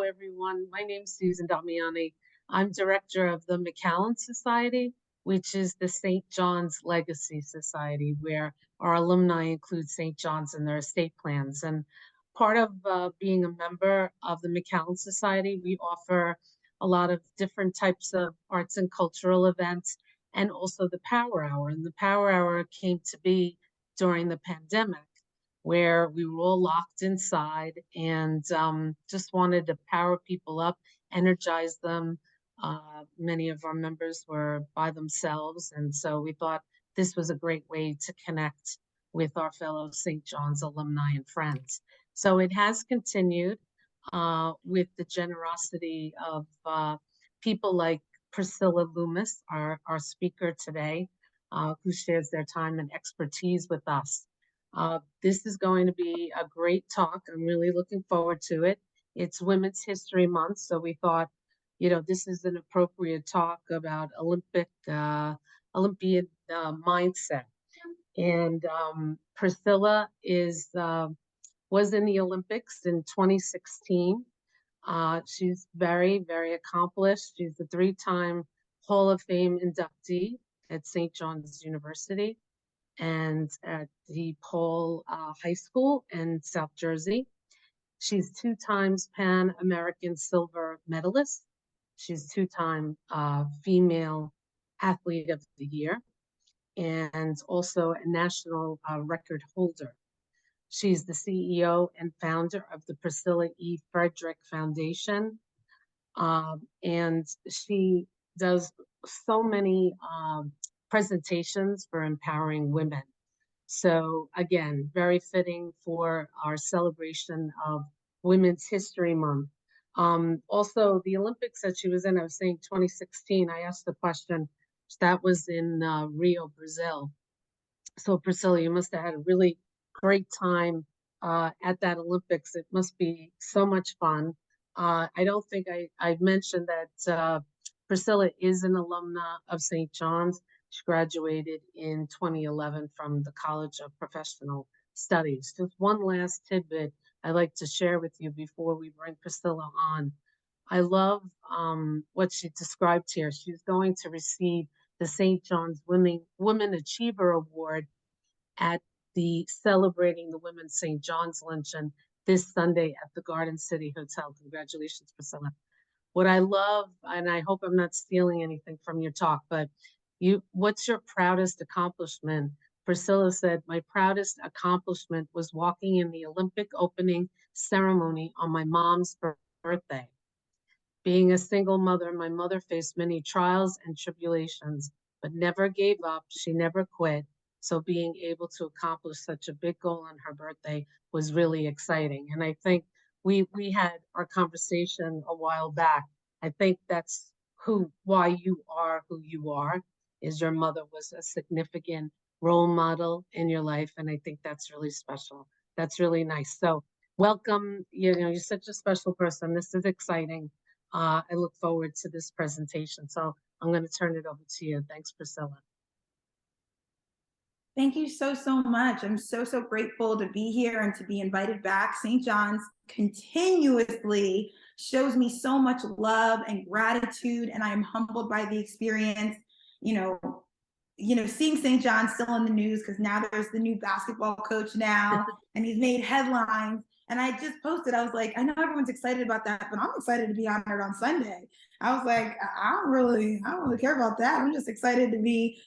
everyone. My name's Susan Damiani. I'm director of the McAllen Society, which is the St. John's Legacy Society, where our alumni include St. John's in their estate plans. And part of being a member of the McAllen Society, we offer a lot of different types of arts and cultural events, and also the Power Hour. And the Power Hour came to be during the pandemic, where we were all locked inside and just wanted to power people up, energize them. Many of our members were by themselves, and so we thought this was a great way to connect with our fellow St. John's alumni and friends. So it has continued with the generosity of people like Priscilla Loomis, our speaker today, who shares their time and expertise with us. This is going to be a great talk. I'm really looking forward to it. It's Women's History Month, so we thought, this is an appropriate talk about Olympian mindset. And Priscilla was in the Olympics in 2016. She's very, very accomplished. She's a 3-time Hall of Fame inductee at St. John's University and at DePaul High School in South Jersey. She's 2 times Pan American silver medalist. She's 2-time female athlete of the year and also a national record holder. She's the CEO and founder of the Priscilla E. Frederick Foundation. And she does so many presentations for empowering women. So again, very fitting for our celebration of Women's History Month. Also, the Olympics that she was in, I was saying 2016, I asked the question, that was in Rio, Brazil. So Priscilla, you must have had a really great time at that Olympics. It must be so much fun. I don't think I mentioned that Priscilla is an alumna of St. John's. She graduated in 2011 from the College of Professional Studies. Just one last tidbit I'd like to share with you before we bring Priscilla on. I love what she described here. She's going to receive the St. John's Women Achiever Award at the Celebrating the Women St. John's Luncheon this Sunday at the Garden City Hotel. Congratulations, Priscilla. What I love, and I hope I'm not stealing anything from your talk, but what's your proudest accomplishment? Priscilla said, my proudest accomplishment was walking in the Olympic opening ceremony on my mom's birthday. Being a single mother, my mother faced many trials and tribulations, but never gave up. She never quit. So being able to accomplish such a big goal on her birthday was really exciting. And I think we had our conversation a while back. I think that's why you are who you are, is your mother was a significant role model in your life. And I think that's really special. That's really nice. So welcome, you're such a special person. This is exciting. I look forward to this presentation. So I'm going to turn it over to you. Thanks, Priscilla. Thank you so much. I'm so grateful to be here and to be invited back. St. John's continuously shows me so much love and gratitude, and I am humbled by the experience. Seeing St. John's still in the news because now there's the new basketball coach now, and he's made headlines. And I just posted, I was like, I know everyone's excited about that, but I'm excited to be honored on Sunday. I was like, I don't really care about that. I'm just excited to be,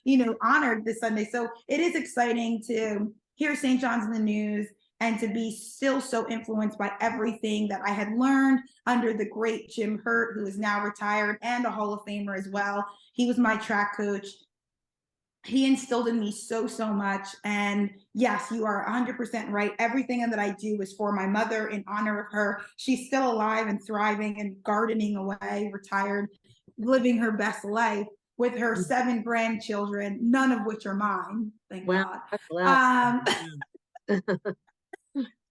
honored this Sunday. So it is exciting to hear St. John's in the news and to be still so influenced by everything that I had learned under the great Jim Hurt, who is now retired and a Hall of Famer as well. He was my track coach. He instilled in me so much. And yes, you are 100% right. Everything that I do is for my mother, in honor of her. She's still alive and thriving and gardening away, retired, living her best life with her 7 grandchildren, none of which are mine, thank God.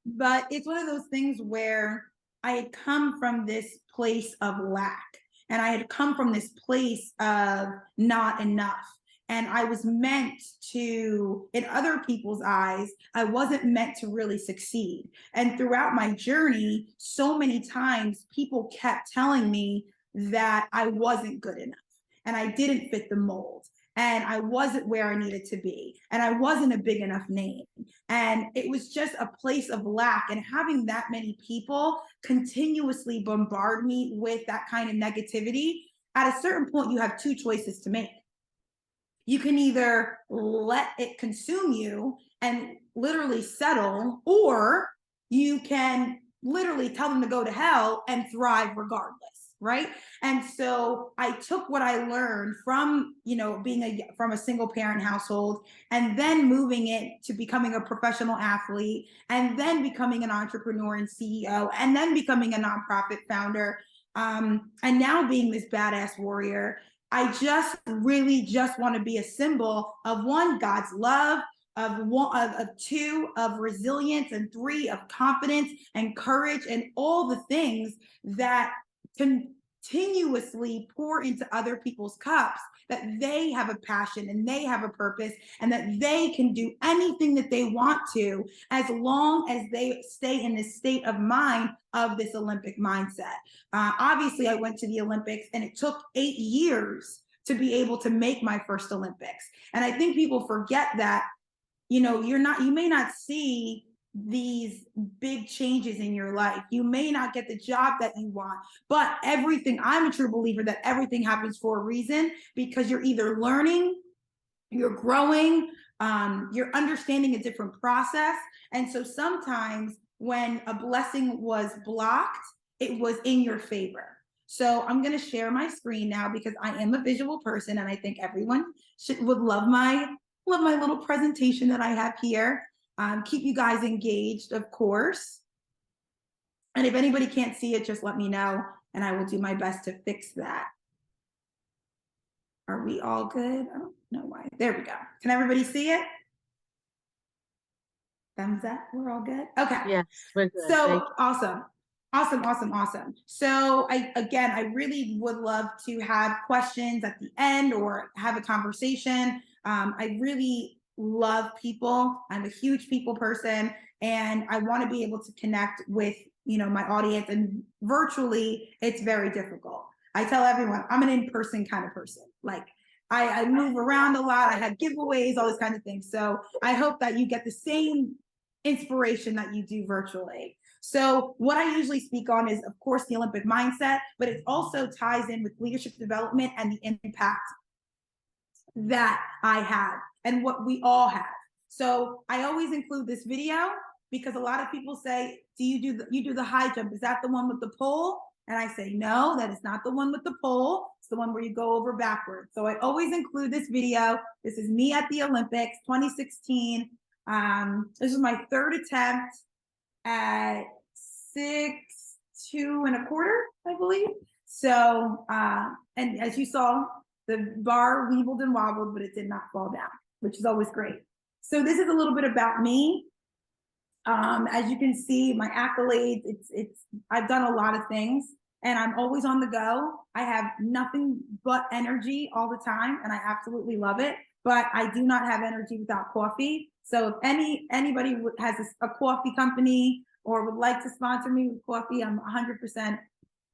But it's one of those things where I had come from this place of lack, and I had come from this place of not enough. And I was meant to, in other people's eyes, I wasn't meant to really succeed. And throughout my journey, so many times people kept telling me that I wasn't good enough and I didn't fit the mold and I wasn't where I needed to be and I wasn't a big enough name. And it was just a place of lack. And having that many people continuously bombard me with that kind of negativity, at a certain point, you have two choices to make. You can either let it consume you and literally settle, or you can literally tell them to go to hell and thrive regardless, right? And so I took what I learned from, being from a single parent household, and then moving it to becoming a professional athlete, and then becoming an entrepreneur and CEO, and then becoming a nonprofit founder, and now being this badass warrior. I just really just want to be a symbol of, one, God's love, of two, of resilience, and three, of confidence and courage and all the things that continuously pour into other people's cups, that they have a passion and they have a purpose and that they can do anything that they want to, as long as they stay in this state of mind of this Olympic mindset. Obviously, I went to the Olympics and it took 8 years to be able to make my first Olympics. And I think people forget that, you may not see these big changes in your life. You may not get the job that you want, but I'm a true believer that everything happens for a reason, because you're either learning, you're growing, you're understanding a different process. And so sometimes when a blessing was blocked, it was in your favor. So I'm going to share my screen now, because I am a visual person and I think everyone would love my little presentation that I have here. Keep you guys engaged, of course. And if anybody can't see it, just let me know and I will do my best to fix that. Are we all good? I don't know why. There we go. Can everybody see it? Thumbs up. We're all good. Okay. Yes, we're good. So awesome. Awesome. So I really would love to have questions at the end or have a conversation. I really love people. I'm a huge people person, and I want to be able to connect with, my audience, and virtually it's very difficult. I tell everyone I'm an in-person kind of person. Like I move around a lot. I have giveaways, all these kinds of things. So I hope that you get the same inspiration that you do virtually. So what I usually speak on is, of course, the Olympic mindset, but it also ties in with leadership development and the impact that I have and what we all have. So I always include this video because a lot of people say, you do the high jump? Is that the one with the pole? And I say, no, that is not the one with the pole. It's the one where you go over backwards. So I always include this video. This is me at the Olympics, 2016. This is my third attempt at 6'2", I believe. So, and as you saw, the bar weebled and wobbled, but it did not fall down, which is always great. So this is a little bit about me. As you can see, my accolades, I've done a lot of things and I'm always on the go. I have nothing but energy all the time and I absolutely love it, but I do not have energy without coffee. So if anybody has a coffee company or would like to sponsor me with coffee, I'm 100%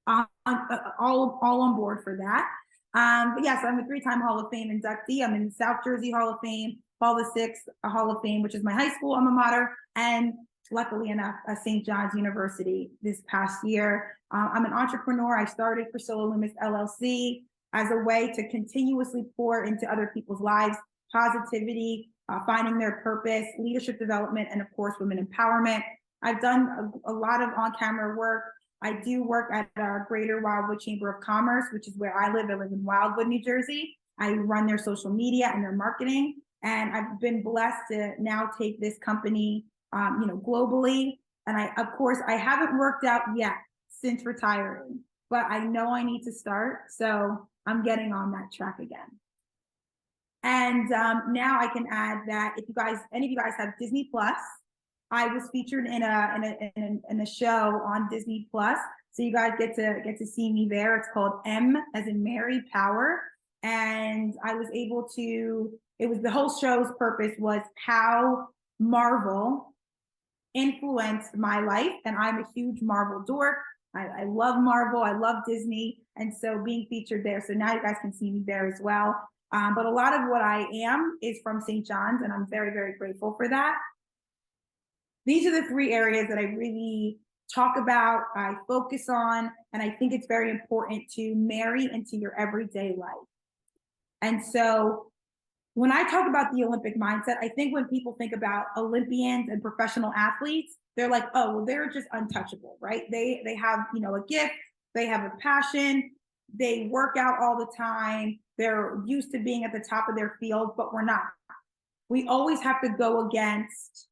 all on board for that. But yes, I'm a 3-time Hall of Fame inductee. I'm in South Jersey Hall of Fame, Paul VI Hall of Fame, which is my high school alma mater, and luckily enough, St. John's University this past year. I'm an entrepreneur. I started Priscilla Loomis LLC as a way to continuously pour into other people's lives, positivity, finding their purpose, leadership development, and of course, women empowerment. I've done a lot of on-camera work. I do work at Greater Wildwood Chamber of Commerce, which is where I live. I live in Wildwood, New Jersey. I run their social media and their marketing. And I've been blessed to now take this company, globally. And of course, I haven't worked out yet since retiring, but I know I need to start. So I'm getting on that track again. And now I can add that if any of you guys have Disney Plus, I was featured in a show on Disney Plus. So you guys get to see me there. It's called M as in Mary Power. And I was able to, it was the whole show's purpose was how Marvel influenced my life. And I'm a huge Marvel dork. I love Marvel. I love Disney. And so being featured there. So now you guys can see me there as well. But a lot of what I am is from St. John's, and I'm very, very grateful for that. These are the three areas that I really talk about, I focus on, and I think it's very important to marry into your everyday life. And so when I talk about the Olympic mindset, I think when people think about Olympians and professional athletes, they're like, oh, well, they're just untouchable, right? They have, you know, a gift, they have a passion, they work out all the time, they're used to being at the top of their field, but we're not. We always have to go against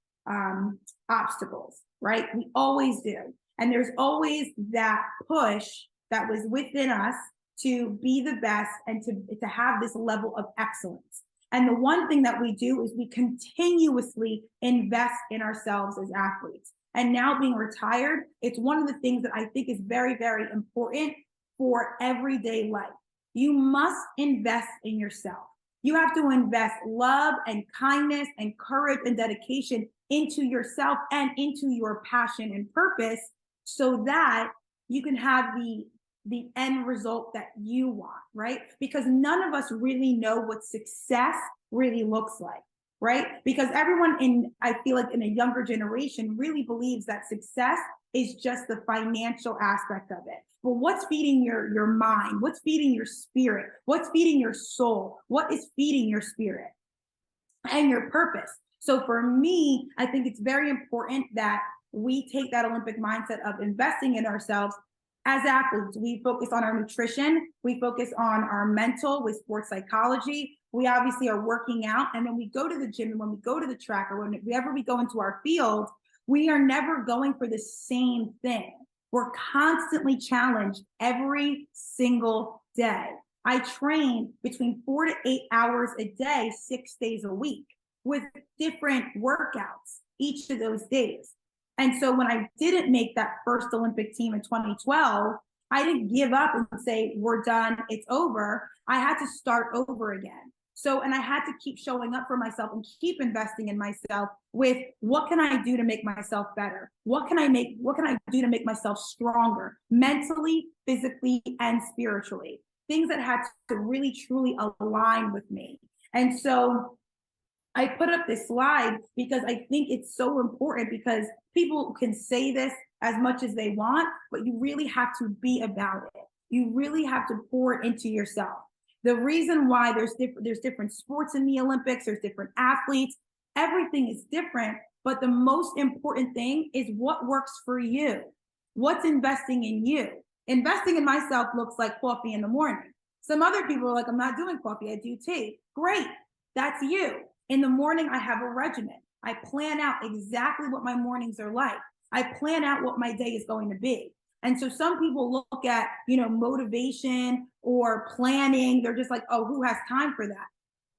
obstacles, right? We always do. And there's always that push that was within us to be the best and to have this level of excellence. And the one thing that we do is we continuously invest in ourselves as athletes. And now being retired, it's one of the things that I think is very, very important for everyday life. You must invest in yourself. You have to invest love and kindness and courage and dedication into yourself and into your passion and purpose so that you can have the end result that you want, right? Because none of us really know what success really looks like, right? Because everyone I feel like in a younger generation really believes that success is just the financial aspect of it. But what's feeding your mind? What's feeding your spirit? What's feeding your soul? What is feeding your spirit and your purpose? So for me, I think it's very important that we take that Olympic mindset of investing in ourselves. As athletes, we focus on our nutrition, we focus on our mental with sports psychology. We obviously are working out, and when we go to the gym and when we go to the track or whenever we go into our field, we are never going for the same thing. We're constantly challenged every single day. I train between 4 to 8 hours a day, 6 days a week with different workouts each of those days. And so when I didn't make that first Olympic team in 2012, I didn't give up and say, we're done, it's over. I had to start over again. So, and I had to keep showing up for myself and keep investing in myself with what can I do to make myself better? What can I do to make myself stronger mentally, physically, and spiritually? Things that had to really, truly align with me. And so I put up this slide because I think it's so important because people can say this as much as they want, but you really have to be about it. You really have to pour it into yourself. The reason why there's different sports in the Olympics, there's different athletes, everything is different, but the most important thing is what works for you. What's investing in you? Investing in myself looks like coffee in the morning. Some other people are like, I'm not doing coffee, I do tea. Great, that's you. In the morning, I have a regimen. I plan out exactly what my mornings are like. I plan out what my day is going to be. And so some people look at, motivation or planning. They're just like, oh, who has time for that?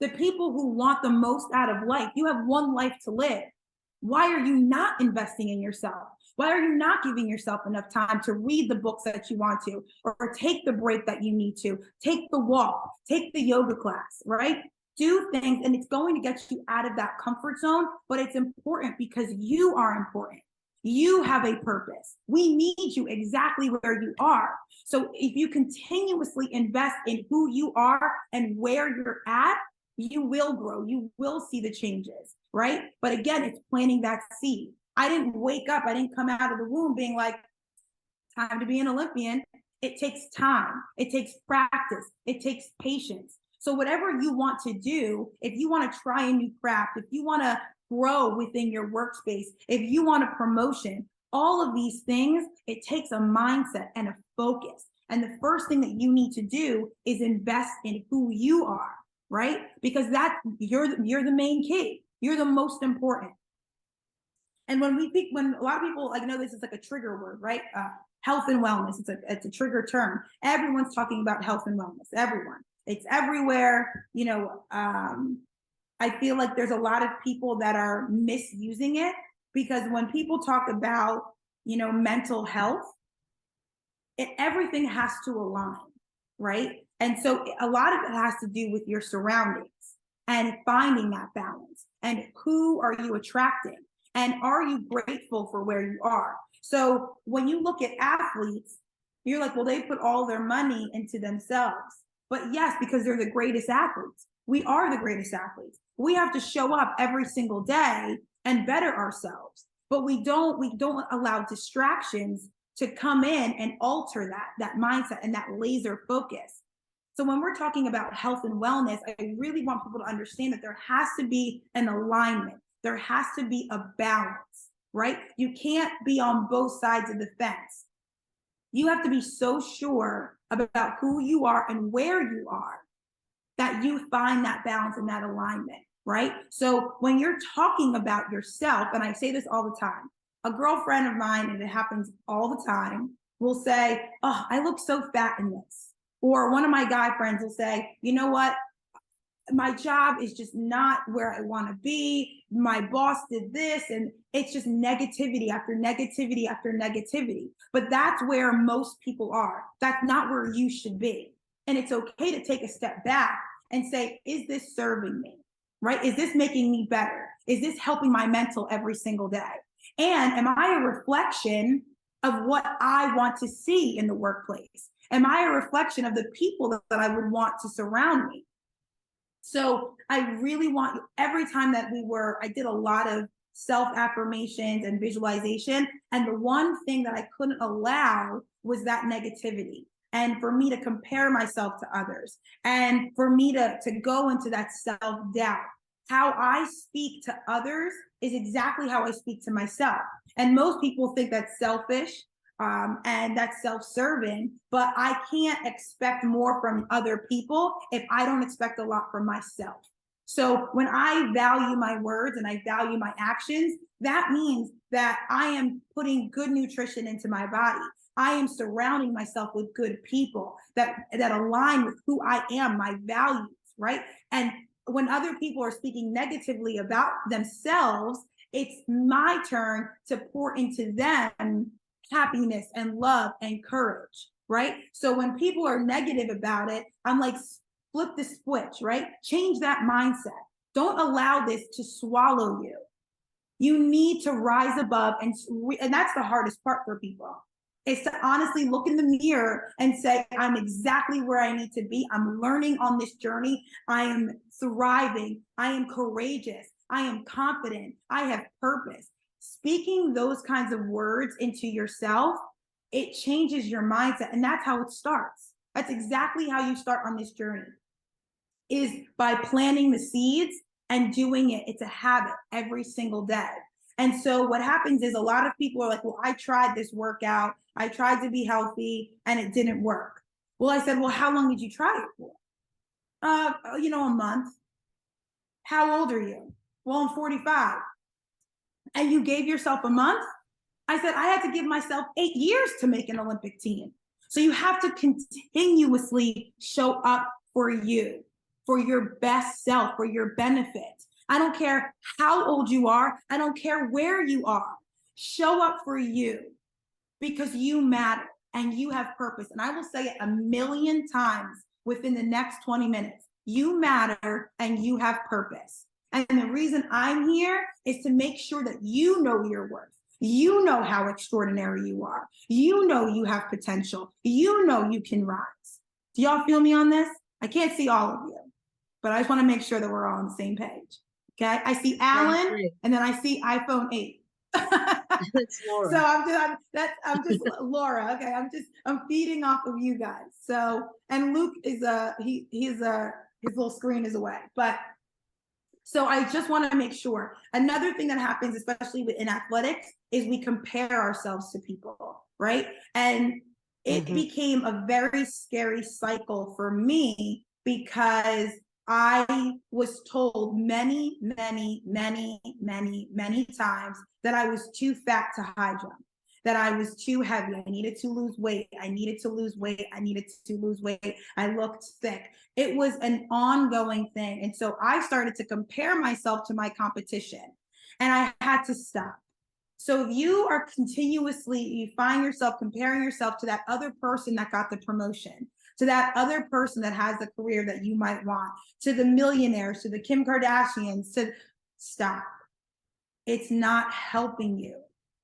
The people who want the most out of life, you have one life to live. Why are you not investing in yourself? Why are you not giving yourself enough time to read the books that you want to, or take the break that you need to, take the walk, take the yoga class, right? Do things, and it's going to get you out of that comfort zone, but it's important because you are important. You have a purpose. We need you exactly where you are. So if you continuously invest in who you are and where you're at, you will grow. You will see the changes, right? But again, it's planting that seed. I didn't wake up, I didn't come out of the womb being like, time to be an Olympian. It takes time. It takes practice. It takes patience. So whatever you want to do, if you want to try a new craft, if you want to grow within your workspace, if you want a promotion, all of these things, it takes a mindset and a focus. And the first thing that you need to do is invest in who you are, right? Because you're the main key. You're the most important. And when a lot of people, I know this is like a trigger word, right? Health and wellness, it's a trigger term. Everyone's talking about health and wellness, everyone. It's everywhere. I feel like there's a lot of people that are misusing it because when people talk about, mental health, everything has to align, right? And so a lot of it has to do with your surroundings and finding that balance. And who are you attracting? And are you grateful for where you are? So when you look at athletes, you're like, well, they put all their money into themselves. But yes, because they're the greatest athletes. We are the greatest athletes. We have to show up every single day and better ourselves. But we don't allow distractions to come in and alter that mindset and that laser focus. So when we're talking about health and wellness, I really want people to understand that there has to be an alignment. There has to be a balance, right? You can't be on both sides of the fence. You have to be so sure about who you are and where you are that you find that balance and that alignment, right? So when you're talking about yourself, and I say this all the time, a girlfriend of mine, and it happens all the time, will say, oh, I look so fat in this. Or one of my guy friends will say, you know what? My job is just not where I want to be. My boss did this, and it's just negativity after negativity after negativity. But that's where most people are. That's not where you should be. And it's okay to take a step back and say, is this serving me? Right? Is this making me better? Is this helping my mental every single day? And am I a reflection of what I want to see in the workplace? Am I a reflection of the people that I would want to surround me? So I really want, every time that I did a lot of self-affirmations and visualization. And the one thing that I couldn't allow was that negativity. And for me to compare myself to others, and for me to go into that self-doubt. How I speak to others is exactly how I speak to myself. And most people think that's selfish, and that's self-serving, but I can't expect more from other people if I don't expect a lot from myself. So when I value my words and I value my actions, that means that I am putting good nutrition into my body. I am surrounding myself with good people that align with who I am, my values, right? And when other people are speaking negatively about themselves, it's my turn to pour into them happiness and love and courage, right? So when people are negative about it, I'm like, flip the switch, right? Change that mindset. Don't allow this to swallow you. You need to rise above, and that's the hardest part for people, is to honestly look in the mirror and say, I'm exactly where I need to be. I'm learning on this journey. I am thriving. I am courageous. I am confident. I have purpose. Speaking those kinds of words into yourself, it changes your mindset. And that's how it starts. That's exactly how you start on this journey, is by planting the seeds and doing it. It's a habit every single day. And so what happens is a lot of people are like, well, I tried this workout. I tried to be healthy and it didn't work. Well, I said, well, how long did you try it for? A month. How old are you? Well, I'm 45. And you gave yourself a month? I said, I had to give myself 8 years to make an Olympic team. So you have to continuously show up for you, for your best self, for your benefit. I don't care how old you are. I don't care where you are. Show up for you, because you matter and you have purpose. And I will say it 1,000,000 times within the next 20 minutes. You matter and you have purpose. And the reason I'm here is to make sure that you know your worth. You know how extraordinary you are. You know you have potential. You know you can rise. Do y'all feel me on this? I can't see all of you, but I just want to make sure that we're all on the same page. Okay. I see Alan, and then I see iPhone 8. That's Laura. So I'm just Laura. Okay. I'm feeding off of you guys. So, and Luke is his little screen is away, but so I just want to make sure. Another thing that happens, especially in athletics, is we compare ourselves to people, right? And it became a very scary cycle for me, because I was told many, many, many, many, many times that I was too fat to high jump, that I was too heavy. I needed to lose weight. I needed to lose weight. I needed to lose weight. I looked thick. It was an ongoing thing. And so I started to compare myself to my competition, and I had to stop. So if you are you find yourself comparing yourself to that other person that got the promotion, to that other person that has the career that you might want, to the millionaires, to the Kim Kardashians, to stop. It's not helping you.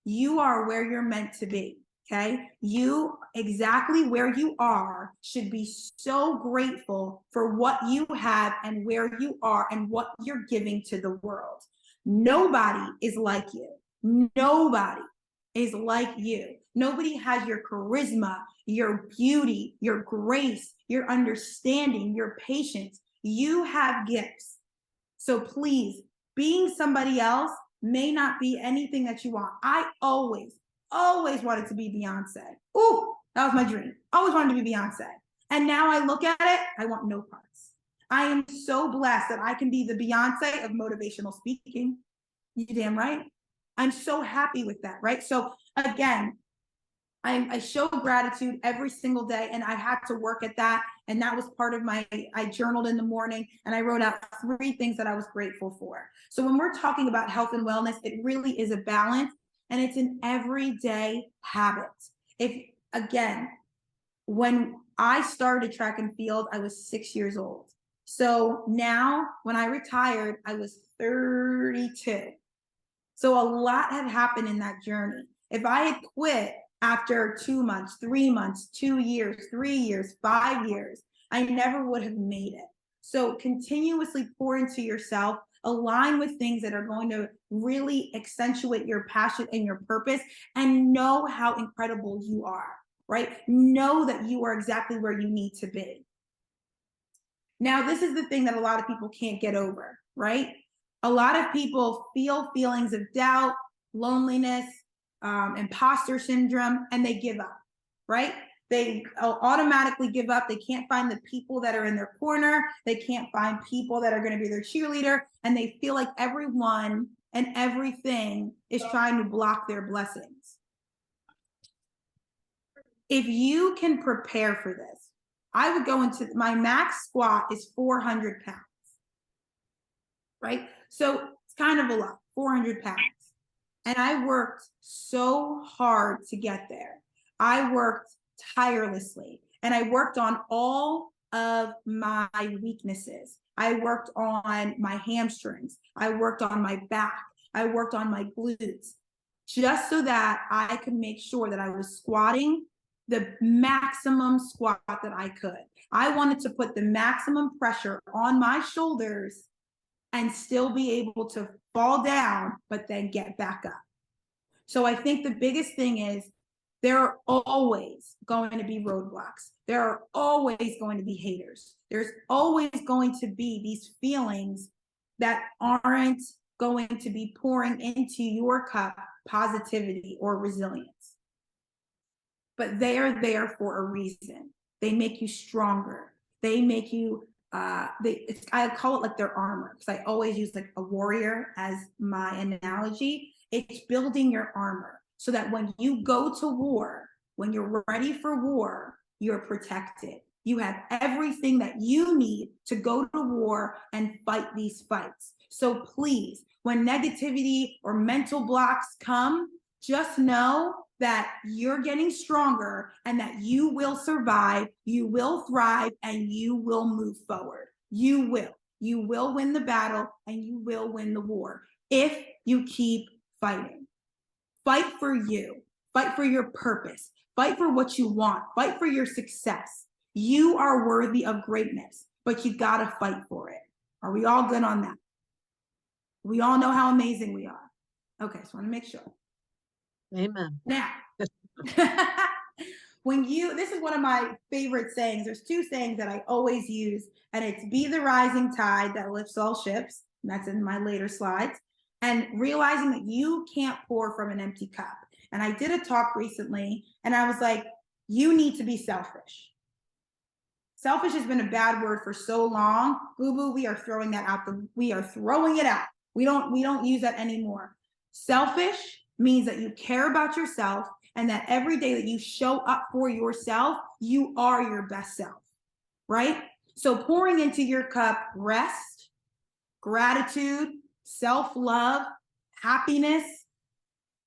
You are where you're meant to be. Okay, you exactly where you are should be so grateful for what you have and where you are and what you're giving to the world. Nobody is like you. Nobody is like you. Nobody has your charisma, your beauty, your grace, your understanding, your patience. You have gifts. So please, being somebody else may not be anything that you want. I always wanted to be Beyonce. Ooh, that was my dream. Always wanted to be Beyonce. And now I look at it, I want no parts. I am so blessed that I can be the Beyonce of motivational speaking. You damn right. I'm so happy with that, right? So again, I show gratitude every single day, and I had to work at that. And that was part of I journaled in the morning and I wrote out 3 things that I was grateful for. So when we're talking about health and wellness, it really is a balance, and it's an everyday habit. Again, when I started track and field, I was 6 years old. So now when I retired, I was 32. So a lot had happened in that journey. If I had quit after 2 months, 3 months, 2 years, 3 years, 5 years, I never would have made it. So continuously pour into yourself, align with things that are going to really accentuate your passion and your purpose, and know how incredible you are, right? Know that you are exactly where you need to be. Now, this is the thing that a lot of people can't get over, right? A lot of people feel feelings of doubt, loneliness, imposter syndrome, and they give up, right? They automatically give up. They can't find the people that are in their corner. They can't find people that are going to be their cheerleader. And they feel like everyone and everything is trying to block their blessings. If you can prepare for this, I would go into my max squat is 400 pounds, right? So it's kind of a lot, 400 pounds. And I worked so hard to get there. I worked tirelessly, and I worked on all of my weaknesses. I worked on my hamstrings. I worked on my back. I worked on my glutes, just so that I could make sure that I was squatting the maximum squat that I could. I wanted to put the maximum pressure on my shoulders and still be able to fall down, but then get back up. So I think the biggest thing is there are always going to be roadblocks. There are always going to be haters. There's always going to be these feelings that aren't going to be pouring into your cup positivity or resilience. But they are there for a reason. They make you stronger. They make you I call it like their armor, because I always use like a warrior as my analogy. It's building your armor so that when you go to war, when you're ready for war, you're protected. You have everything that you need to go to war and fight these fights. So please, when negativity or mental blocks come, just know that you're getting stronger and that you will survive, you will thrive, and you will move forward. You will. You will win the battle and you will win the war if you keep fighting. Fight for you. Fight for your purpose. Fight for what you want. Fight for your success. You are worthy of greatness, but you gotta fight for it. Are we all good on that? We all know how amazing we are. Okay, so I want to make sure. Amen. Now, this is one of my favorite sayings. There's 2 sayings that I always use, and it's be the rising tide that lifts all ships. And that's in my later slides. And realizing that you can't pour from an empty cup. And I did a talk recently, and I was like, you need to be selfish. Selfish has been a bad word for so long. Boo-boo, we are throwing that out. We are throwing it out. We don't use that anymore. Selfish means that you care about yourself, and that every day that you show up for yourself, you are your best self, right? So pouring into your cup rest, gratitude, self-love, happiness.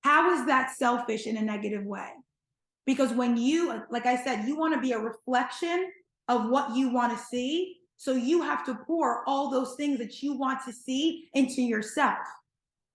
How is that selfish in a negative way? Because when you, like I said, you want to be a reflection of what you want to see. So you have to pour all those things that you want to see into yourself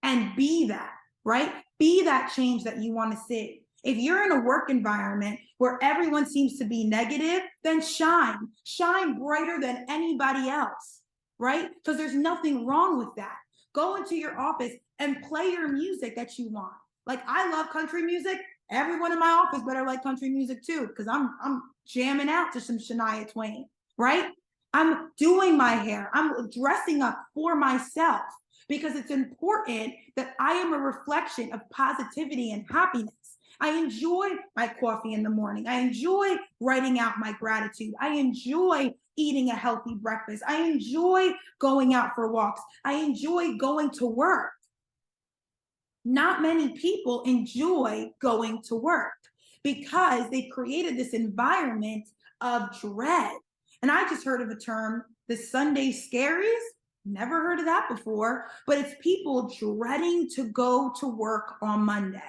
and be that, right? Be that change that you want to see. If you're in a work environment where everyone seems to be negative, then shine brighter than anybody else, right? Because there's nothing wrong with that. Go into your office and play your music that you want. Like, I love country music. Everyone in my office better like country music too, because I'm jamming out to some Shania Twain, right? I'm doing my hair. I'm dressing up for myself because it's important that I am a reflection of positivity and happiness. I enjoy my coffee in the morning. I enjoy writing out my gratitude. I enjoy eating a healthy breakfast. I enjoy going out for walks. I enjoy going to work. Not many people enjoy going to work because they've created this environment of dread. And I just heard of a term, the Sunday scaries. Never heard of that before, but it's people dreading to go to work on Monday.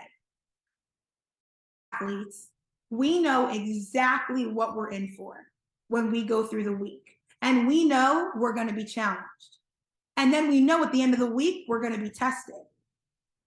Athletes, we know exactly what we're in for when we go through the week. And we know we're going to be challenged. And then we know at the end of the week, we're going to be tested.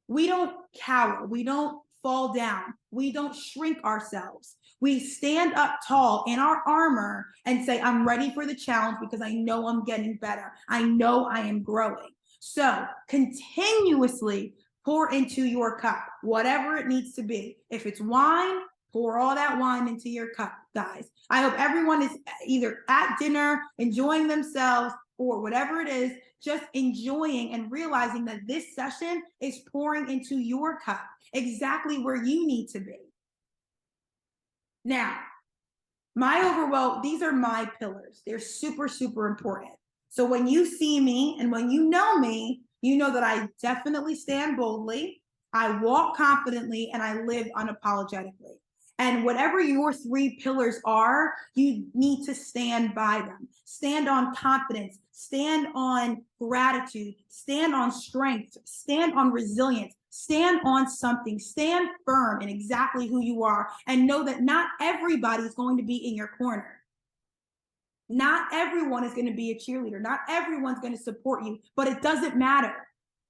We don't cower. We don't fall down. We don't shrink ourselves. We stand up tall in our armor and say, I'm ready for the challenge because I know I'm getting better. I know I am growing. So continuously pour into your cup, whatever it needs to be. If it's wine, pour all that wine into your cup, guys. I hope everyone is either at dinner, enjoying themselves, or whatever it is, just enjoying and realizing that this session is pouring into your cup, exactly where you need to be. Now, these are my pillars. They're super, super important. So when you see me and when you know that I definitely stand boldly, I walk confidently, and I live unapologetically. And whatever your 3 pillars are, you need to stand by them. Stand on confidence, stand on gratitude, stand on strength, stand on resilience, stand on something, stand firm in exactly who you are, and know that not everybody is going to be in your corner. Not everyone is going to be a cheerleader. Not everyone's going to support you, but it doesn't matter.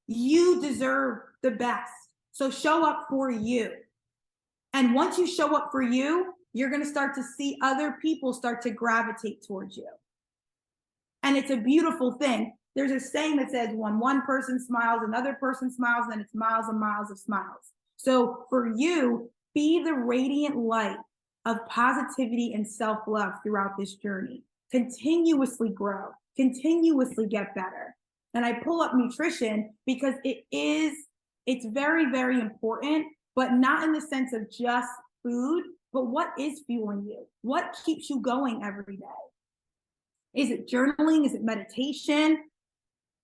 You deserve the best. So show up for you. And once you show up for you, you're going to start to see other people start to gravitate towards you. And it's a beautiful thing. There's a saying that says, when one person smiles, another person smiles, and it's miles and miles of smiles. So for you, be the radiant light of positivity and self-love throughout this journey. Continuously grow, continuously get better. And I pull up nutrition because it's very, very important, but not in the sense of just food, but what is fueling you? What keeps you going every day? Is it journaling? Is it meditation?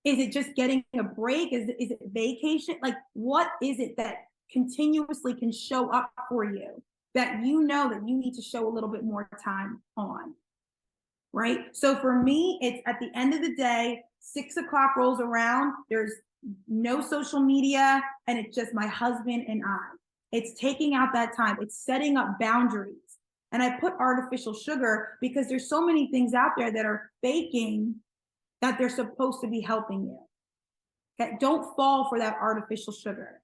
Is it just getting a break? Is it vacation? Like, what is it that continuously can show up for you that you know that you need to show a little bit more time on, right? So for me, it's at the end of the day, 6 o'clock rolls around, there's no social media, and it's just my husband and I. It's taking out that time. It's setting up boundaries. And I put artificial sugar because there's so many things out there that are faking that they're supposed to be helping you. Okay? Don't fall for that artificial sugar,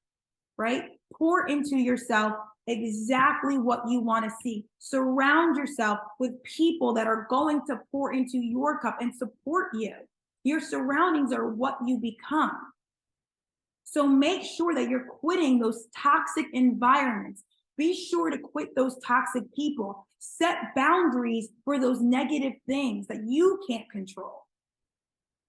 right? Pour into yourself exactly what you want to see. Surround yourself with people that are going to pour into your cup and support you. Your surroundings are what you become. So make sure that you're quitting those toxic environments. Be sure to quit those toxic people. Set boundaries for those negative things that you can't control.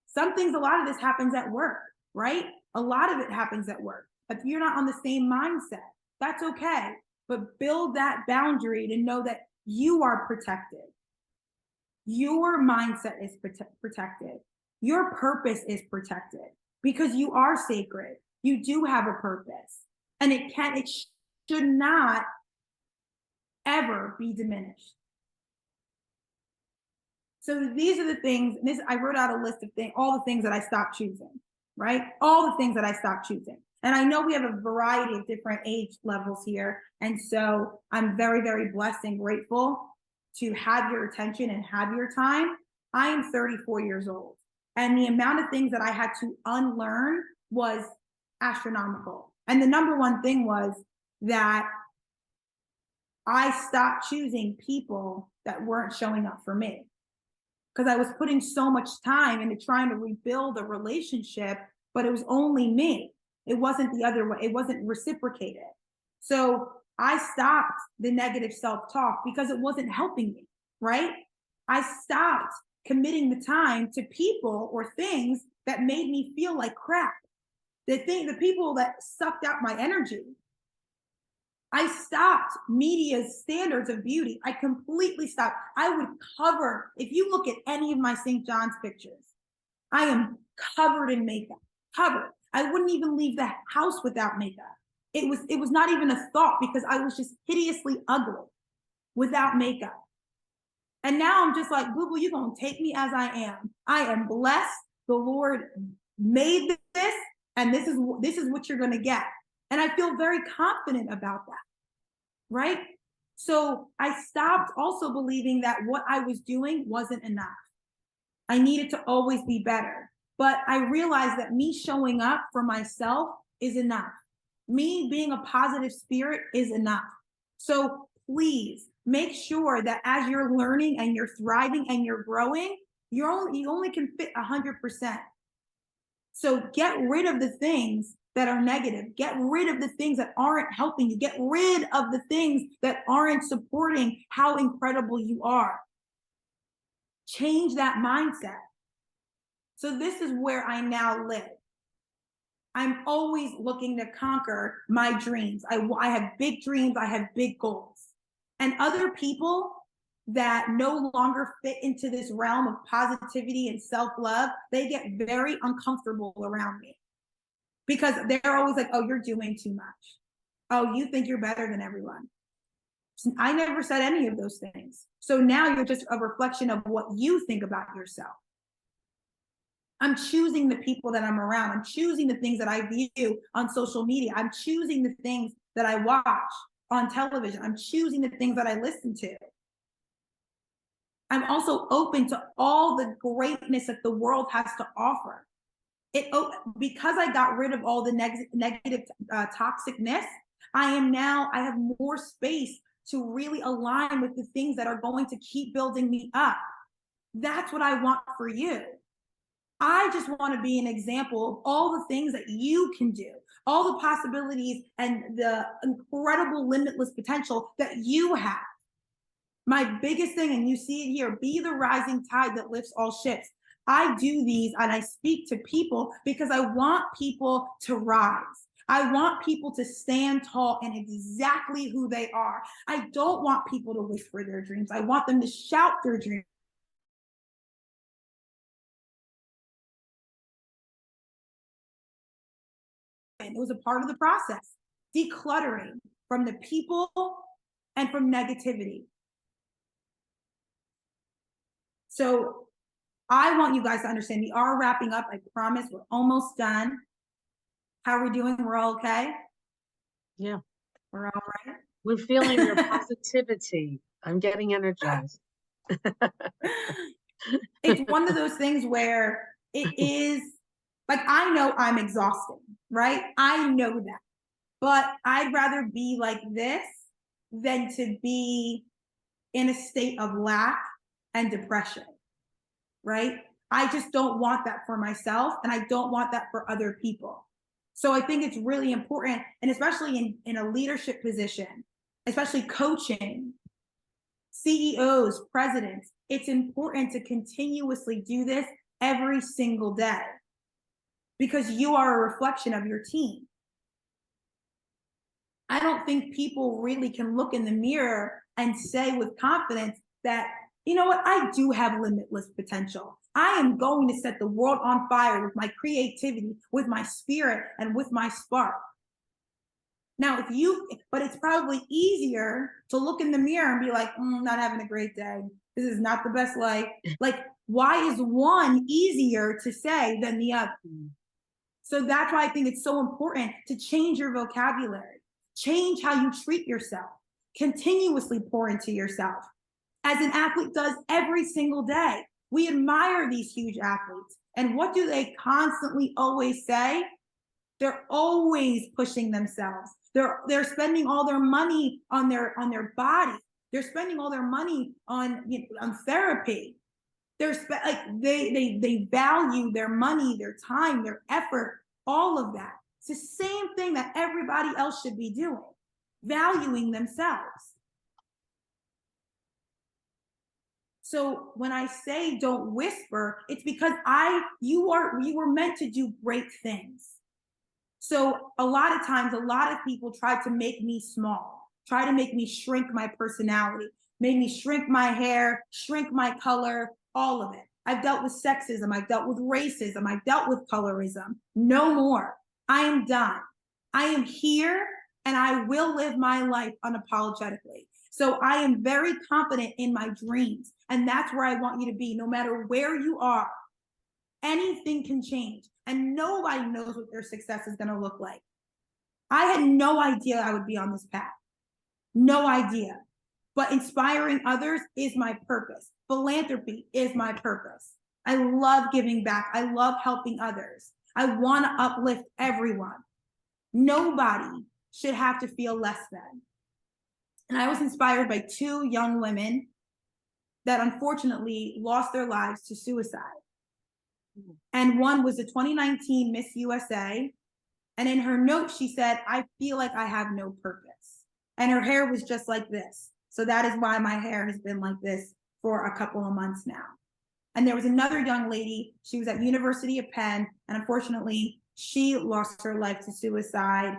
Some things, a lot of this happens at work, right? A lot of it happens at work. If you're not on the same mindset, that's okay. But build that boundary to know that you are protected. Your mindset is protected. Your purpose is protected because you are sacred. You do have a purpose, and it should not ever be diminished. So these are the things, I wrote out a list of things, all the things that I stopped choosing, right? All the things that I stopped choosing. And I know we have a variety of different age levels here. And so I'm very, very blessed and grateful to have your attention and have your time, I am 34 years old. And the amount of things that I had to unlearn was astronomical. And the number one thing was that I stopped choosing people that weren't showing up for me, because I was putting so much time into trying to rebuild a relationship, but it was only me. It wasn't the other way. It wasn't reciprocated. So I stopped the negative self-talk because it wasn't helping me, right? I stopped committing the time to people or things that made me feel like crap. The people that sucked out my energy. I stopped media's standards of beauty. I completely stopped. I would cover, if you look at any of my St. John's pictures, I am covered in makeup, covered. I wouldn't even leave the house without makeup. It was not even a thought, because I was just hideously ugly without makeup. And now I'm just like, boo boo, you're gonna take me as I am. I am blessed. The Lord made this, and this is what you're gonna get. And I feel very confident about that, right? So I stopped also believing that what I was doing wasn't enough. I needed to always be better. But I realized that me showing up for myself is enough. Me being a positive spirit is enough. So please make sure that as you're learning and you're thriving and you're growing, you only can fit 100%. So get rid of the things that are negative. Get rid of the things that aren't helping you. Get rid of the things that aren't supporting how incredible you are. Change that mindset. So this is where I now live. I'm always looking to conquer my dreams. I have big dreams. I have big goals. And other people that no longer fit into this realm of positivity and self-love, they get very uncomfortable around me, because they're always like, oh, you're doing too much. Oh, you think you're better than everyone. I never said any of those things. So now you're just a reflection of what you think about yourself. I'm choosing the people that I'm around. I'm choosing the things that I view on social media. I'm choosing the things that I watch on television. I'm choosing the things that I listen to. I'm also open to all the greatness that the world has to offer. Because I got rid of all the negative toxicness, I have more space to really align with the things that are going to keep building me up. That's what I want for you. I just want to be an example of all the things that you can do, all the possibilities and the incredible limitless potential that you have. My biggest thing, and you see it here, be the rising tide that lifts all ships. I do these and I speak to people because I want people to rise. I want people to stand tall in exactly who they are. I don't want people to whisper their dreams. I want them to shout their dreams. It was a part of the process, decluttering from the people and from negativity. So I want you guys to understand, we are wrapping up. I promise we're almost done. How are we doing? We're all okay? Yeah. We're all right? We're feeling your positivity. I'm getting energized. It's one of those things where it is, like, I know I'm exhausting, right? I know that. But I'd rather be like this than to be in a state of lack and depression, right? I just don't want that for myself, and I don't want that for other people. So I think it's really important, and especially in a leadership position, especially coaching, CEOs, presidents, it's important to continuously do this every single day, because you are a reflection of your team. I don't think people really can look in the mirror and say with confidence that, you know what, I do have limitless potential. I am going to set the world on fire with my creativity, with my spirit, and with my spark. Now, but it's probably easier to look in the mirror and be like, not having a great day. This is not the best life. Like, why is one easier to say than the other? So that's why I think it's so important to change your vocabulary, change how you treat yourself, continuously pour into yourself. as an athlete does every single day. We admire these huge athletes. And what do they constantly always say? They're always pushing themselves. They're spending all their money on their body. They're spending all their money on therapy. They value their money, their time, their effort, all of that. It's the same thing that everybody else should be doing, valuing themselves. So when I say don't whisper, it's because you were meant to do great things. So a lot of times, a lot of people try to make me small, try to make me shrink my personality, make me shrink my hair, shrink my color, all of it. I've dealt with sexism, I've dealt with racism, I've dealt with colorism. No more. I am done. I am here and I will live my life unapologetically. So I am very confident in my dreams. And that's where I want you to be, no matter where you are. Anything can change. And nobody knows what their success is going to look like. I had no idea I would be on this path. No idea. But inspiring others is my purpose. Philanthropy is my purpose. I love giving back. I love helping others. I want to uplift everyone. Nobody should have to feel less than. And I was inspired by two young women that unfortunately lost their lives to suicide. And one was the 2019 Miss USA. And in her note, she said, I feel like I have no purpose. And her hair was just like this. So that is why my hair has been like this for a couple of months now. And there was another young lady, she was at University of Penn, and unfortunately, she lost her life to suicide.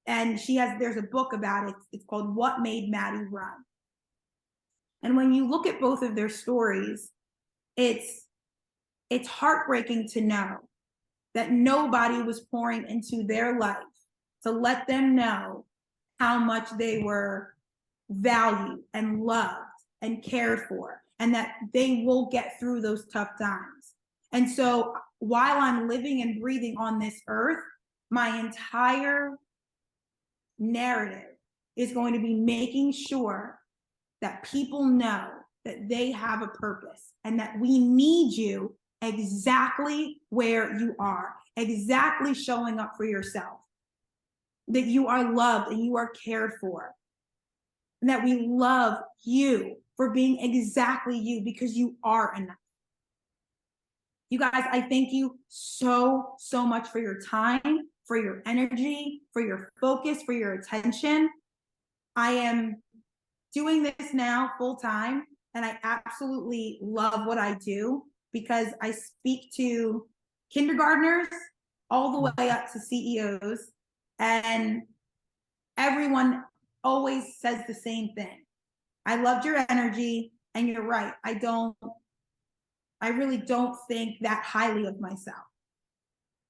And there's a book about it. It's called What Made Maddie Run. And when you look at both of their stories, it's heartbreaking to know that nobody was pouring into their life to let them know how much they were valued and loved and cared for, and that they will get through those tough times. And so while I'm living and breathing on this earth, my entire narrative is going to be making sure that people know that they have a purpose and that we need you exactly where you are, exactly showing up for yourself, that you are loved and you are cared for, and that we love you for being exactly you, because you are enough. You guys, I thank you so, so much for your time, for your energy, for your focus, for your attention. I am doing this now full time, and I absolutely love what I do because I speak to kindergartners all the way up to CEOs, and everyone always says the same thing. I loved your energy, and you're right. I really don't think that highly of myself.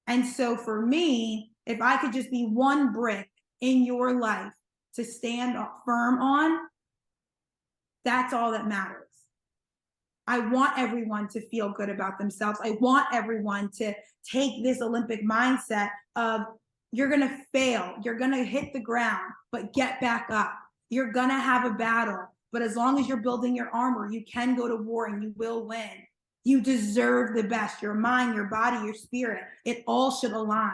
And so for me, if I could just be one brick in your life to stand firm on, that's all that matters. I want everyone to feel good about themselves. I want everyone to take this Olympic mindset of you're going to fail, you're going to hit the ground, but get back up. You're going to have a battle, but as long as you're building your armor, you can go to war and you will win. You deserve the best. Your mind, your body, your spirit, it all should align.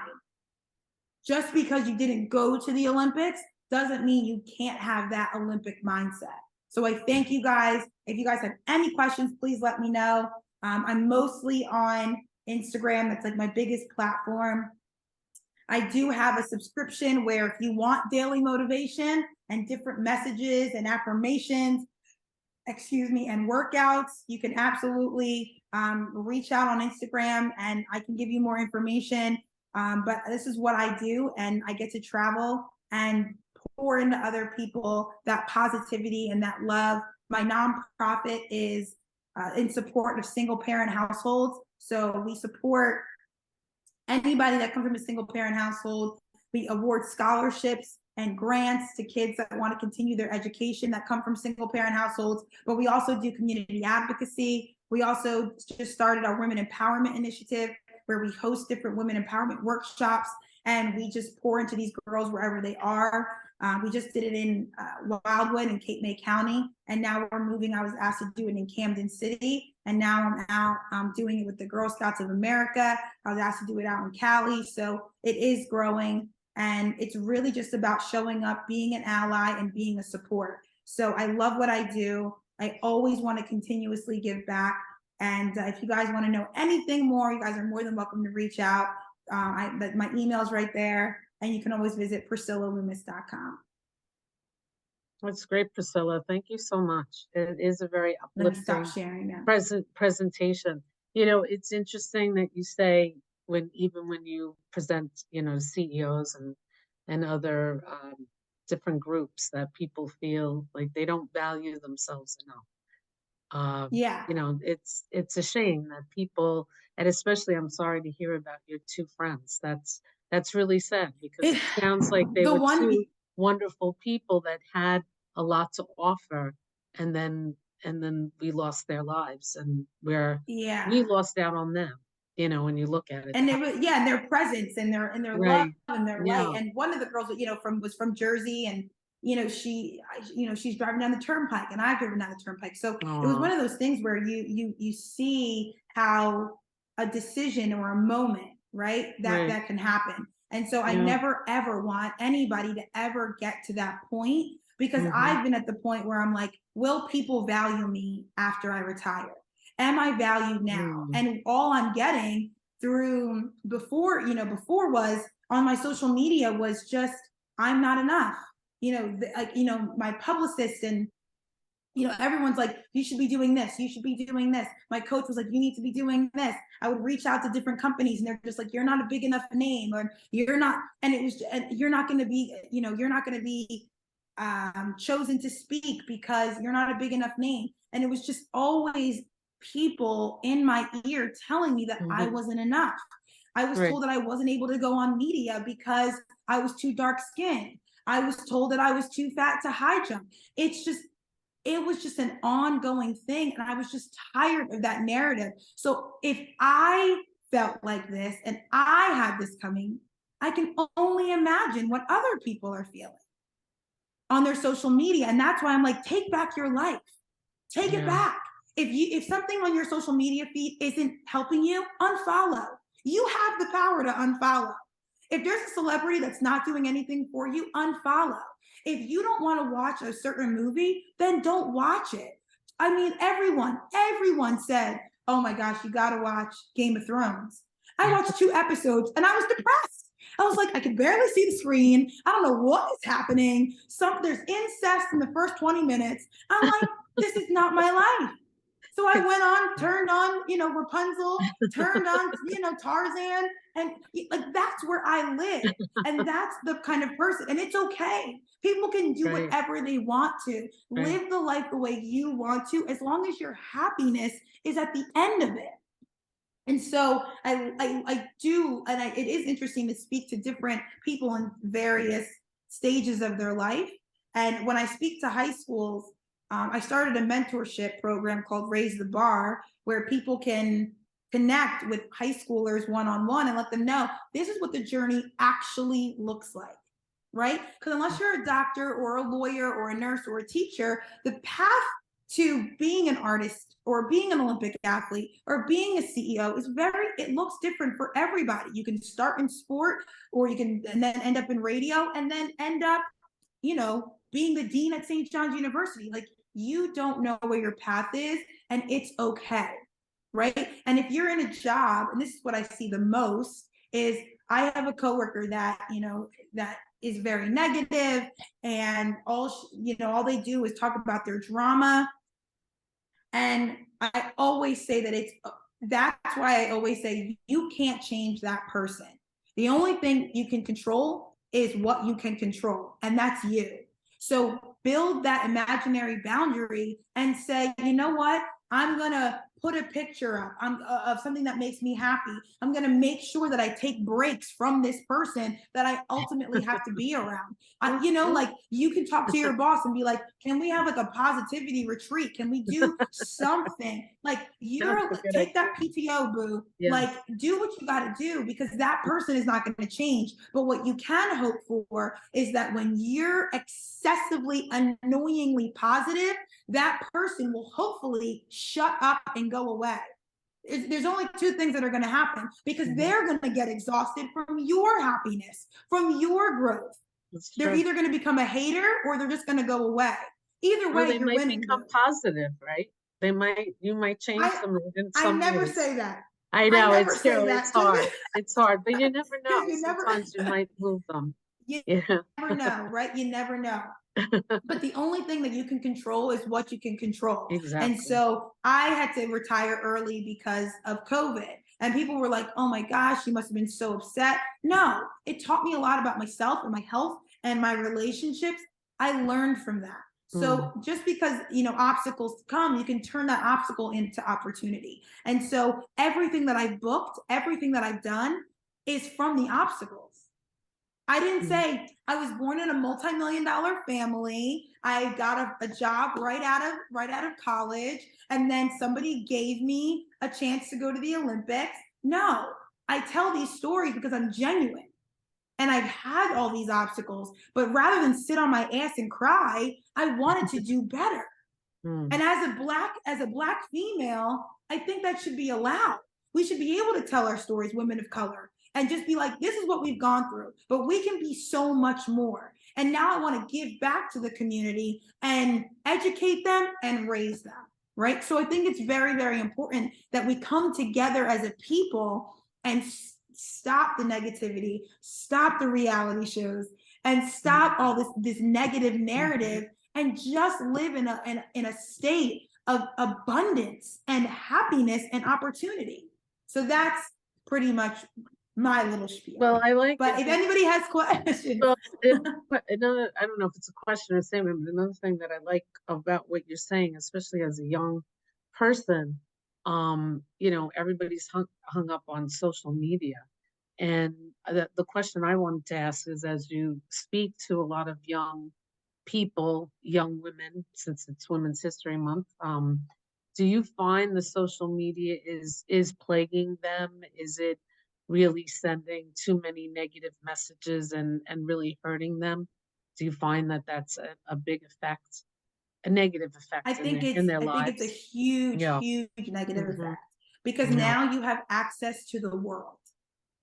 Just because you didn't go to the Olympics doesn't mean you can't have that Olympic mindset. So I thank you guys. If you guys have any questions, please let me know. I'm mostly on Instagram. That's like my biggest platform. I do have a subscription where if you want daily motivation and different messages and affirmations, and workouts, you can absolutely reach out on Instagram and I can give you more information. But this is what I do, and I get to travel and pour into other people that positivity and that love. My nonprofit is in support of single parent households. So we support anybody that comes from a single parent household. We award scholarships and grants to kids that want to continue their education that come from single parent households. But we also do community advocacy. We also just started our Women Empowerment Initiative, where we host different women empowerment workshops, and we just pour into these girls wherever they are. We just did it in Wildwood and Cape May County, and now we're moving. I was asked to do it in Camden City, and now I'm out doing it with the Girl Scouts of America. I was asked to do it out in Cali, so it is growing, and it's really just about showing up, being an ally, and being a support. So I love what I do. I always want to continuously give back. And if you guys want to know anything more, you guys are more than welcome to reach out. My email's right there, and you can always visit PriscillaLoomis.com. That's great, Priscilla. Thank you so much. It is a very Let me uplifting stop sharing now. presentation. You know, it's interesting that you say even when you present, you know, CEOs and other different groups, that people feel like they don't value themselves enough. Yeah. You know, it's a shame that people, and especially I'm sorry to hear about your two friends. That's really sad, because it sounds like they were two wonderful people that had a lot to offer, and then we lost their lives, and we lost out on them, you know, when you look at it. And they were, and their presence and their Right. love and their light. And one of the girls, you know, was from Jersey, and you know, she's driving down the turnpike, and I've driven down the turnpike. So it was one of those things where you see how a decision or a moment, right, that can happen. And so I never ever want anybody to ever get to that point, because I've been at the point where I'm like, will people value me after I retire? Am I valued now? And all I'm getting through before was on my social media was just, I'm not enough. You know, like, you know, my publicist and, you know, everyone's like, you should be doing this. You should be doing this. My coach was like, you need to be doing this. I would reach out to different companies, and they're just like, you're not a big enough name, or you're not, and you're not going to be, you know, you're not going to be chosen to speak because you're not a big enough name. And it was just always people in my ear telling me that I wasn't enough. I was told that I wasn't able to go on media because I was too dark skinned. I was told that I was too fat to high jump. It was just an ongoing thing. And I was just tired of that narrative. So if I felt like this and I had this coming, I can only imagine what other people are feeling on their social media. And that's why I'm like, take back your life. Take it back. If something on your social media feed isn't helping you, unfollow. You have the power to unfollow. If there's a celebrity that's not doing anything for you, unfollow. If you don't want to watch a certain movie, then don't watch it. I mean, everyone said, oh my gosh, you got to watch Game of Thrones. I watched 2 episodes and I was depressed. I was like, I could barely see the screen. I don't know what is happening. There's incest in the first 20 minutes. I'm like, this is not my life. So I went on, turned on, you know, Rapunzel, turned on, you know, Tarzan, and like, that's where I live. And that's the kind of person, and it's okay. People can do whatever they want to. Live the life the way you want to, as long as your happiness is at the end of it. And so I do, and it is interesting to speak to different people in various stages of their life. And when I speak to high schools, I started a mentorship program called Raise the Bar, where people can connect with high schoolers one-on-one and let them know this is what the journey actually looks like, right? Because unless you're a doctor or a lawyer or a nurse or a teacher, the path to being an artist or being an Olympic athlete or being a CEO it looks different for everybody. You can start in sport, or you can and then end up in radio, and then end up, you know, being the dean at St. John's University. Like, you don't know where your path is, and it's okay, right? And if you're in a job, and this is what I see the most, is I have a coworker that, you know, that is very negative, and all they do is talk about their drama. And I always say that's why I always say you can't change that person. The only thing you can control is what you can control, and that's you. So build that imaginary boundary and say, you know what? I'm going to put a picture up of something that makes me happy. I'm going to make sure that I take breaks from this person that I ultimately have to be around. You know, like you can talk to your boss and be like, can we have like a positivity retreat? Can we do something? Like take that PTO, boo. Yeah. Like do what you got to do, because that person is not going to change. But what you can hope for is that when you're excessively, annoyingly positive, that person will hopefully shut up and go away. There's only two things that are going to happen, because they're going to get exhausted from your happiness, from your growth. They're either going to become a hater or they're just going to go away. Either way, they you're might winning. become positive, right? You might change them in some I never ways. say that. I know, never it's say true. that. It's hard. It's hard, but you never know. You never- Sometimes you might move them. You Yeah. never know, right? You never know. But the only thing that you can control is what you can control. Exactly. And so I had to retire early because of COVID. And people were like, oh my gosh, you must have been so upset. No, it taught me a lot about myself and my health and my relationships. I learned from that. So just because, you know, obstacles come, you can turn that obstacle into opportunity. And so everything that I've booked, everything that I've done is from the obstacles. I didn't say I was born in a multi-million-dollar family. I got a job right out of college, and then somebody gave me a chance to go to the Olympics. No, I tell these stories because I'm genuine. And I've had all these obstacles, but rather than sit on my ass and cry, I wanted to do better. And as a black female, I think that should be allowed. We should be able to tell our stories, women of color, and just be like, this is what we've gone through, but we can be so much more. And now I want to give back to the community and educate them and raise them, right? So I think it's very, very important that we come together as a people and stop the negativity, stop the reality shows, and stop all this negative narrative, and just live in a state of abundance and happiness and opportunity. So that's pretty much my little spiel. Well, I like but if anybody has questions. Well, another, I don't know if it's a question or statement, but another thing that I like about what you're saying, especially as a young person, you know, everybody's hung up on social media. And the question I wanted to ask is, as you speak to a lot of young people, young women, since it's Women's History Month, do you find the social media is plaguing them? Is it really sending too many negative messages and really hurting them? Do you find that that's a big effect, a negative effect in their lives? I think it's a huge, huge negative effect, because now you have access to the world.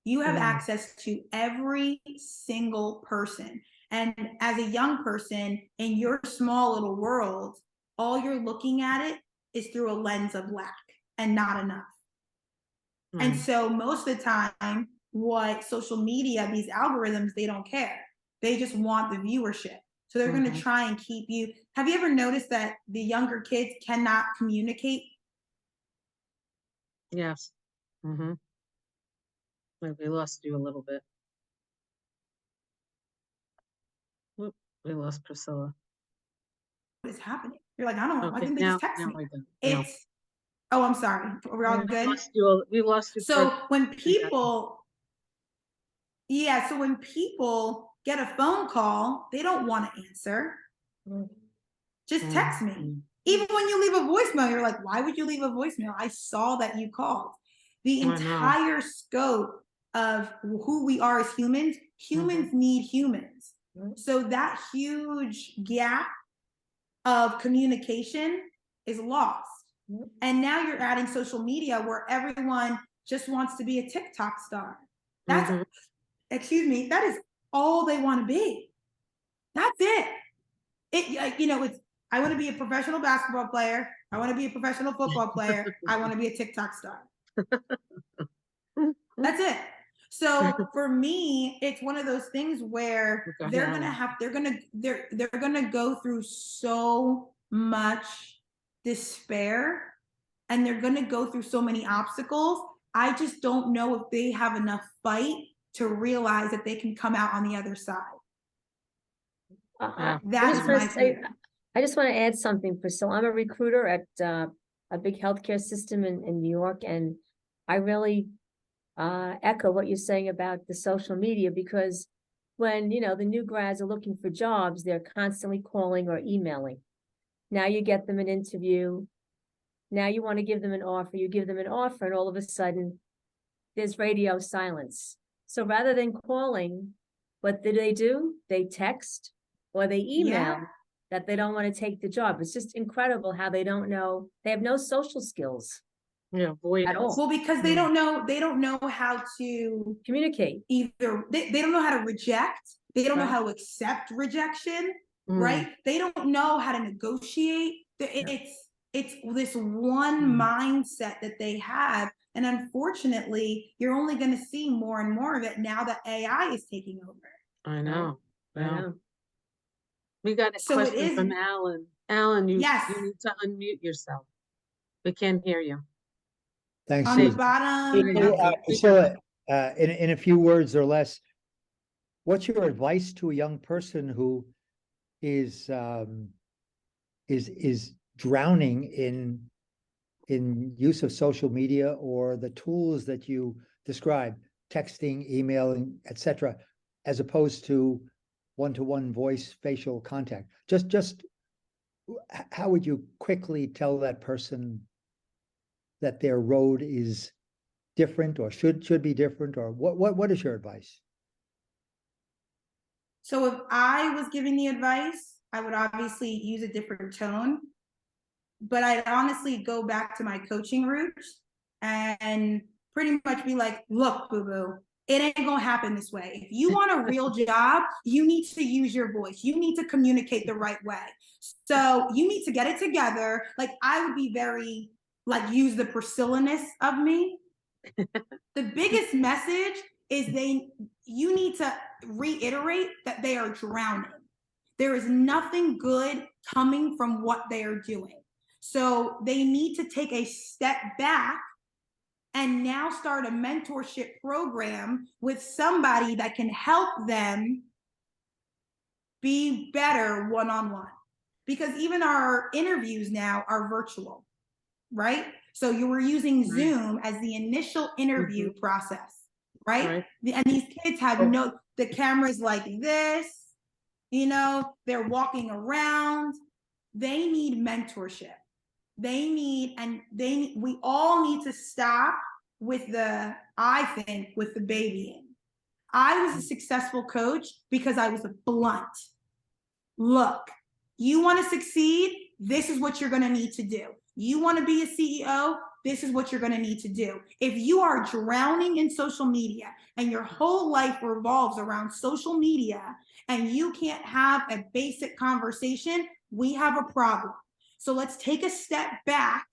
You have access to every single person. And as a young person in your small little world, all you're looking at it is through a lens of lack and not enough. And so most of the time, what social media, these algorithms, they don't care. They just want the viewership. So they're going to try and keep you. Have you ever noticed that the younger kids cannot communicate? Yes. Like we lost you a little bit. Whoop, we lost Priscilla. What is happening? You're like, I don't know. Okay, I think they just text me. It's, oh, I'm sorry. We're all good? We lost you. So when people, so when people get a phone call, they don't want to answer. Just text me. Even when you leave a voicemail, you're like, why would you leave a voicemail? I saw that you called. The entire scope of who we are as humans, humans need humans. So that huge gap of communication is lost. And now you're adding social media where everyone just wants to be a TikTok star. That's, excuse me, that is all they want to be. That's it. You know, it's, I want to be a professional basketball player. I want to be a professional football player. I want to be a TikTok star. That's it. So for me, it's one of those things where they're gonna go through so much despair, and they're gonna go through so many obstacles. I just don't know if they have enough fight to realize that they can come out on the other side. That's my fear. I just want to add something, Priscilla. I'm a recruiter at a big healthcare system in New York, and I really echo what you're saying about the social media, because when, you know, the new grads are looking for jobs, they're constantly calling or emailing. Now you get them an interview. Now you want to give them an offer, you give them an offer, and all of a sudden there's radio silence. So rather than calling, what do? They text or they email that they don't want to take the job. It's just incredible how they don't know, they have no social skills. Yeah, void At all. Well, because they don't know how to Communicate. either, they don't know how to reject, they don't know Right. how to accept rejection, right? They don't know how to negotiate. It's this one mindset that they have. And unfortunately, you're only going to see more and more of it now that AI is taking over. I know. I know. We got a So it question is- from Alan. Alan, you Yes. need to unmute yourself. We can't hear you. Thanks, On the Susan. bottom, Priscilla, in a few words or less, what's your advice to a young person who is drowning in use of social media or the tools that you described, texting, emailing, etc., as opposed to one-to-one voice facial contact? Just how would you quickly tell that person that their road is different or should be different, or what is your advice? so if I was giving the advice, I would obviously use a different tone, but I'd honestly go back to my coaching roots and pretty much be like, look, boo-boo, it ain't gonna happen this way. If you want a real job, you need to use your voice. You need to communicate the right way. So you need to get it together. Like, I would be very, like, use the Priscilla-ness of me. The biggest message is you need to reiterate that they are drowning. There is nothing good coming from what they are doing. So they need to take a step back and now start a mentorship program with somebody that can help them be better one-on-one. Because even our interviews now are virtual, right? So you were using Zoom as the initial interview process, right? And these kids have the camera's like this, you know, they're walking around. They need mentorship. We all need to stop with I think, with the babying. I was a successful coach because I was blunt. Look, you want to succeed, this is what you're going to need to do. You want to be a CEO, this is what you're going to need to do. If you are drowning in social media and your whole life revolves around social media and you can't have a basic conversation, we have a problem. So let's take a step back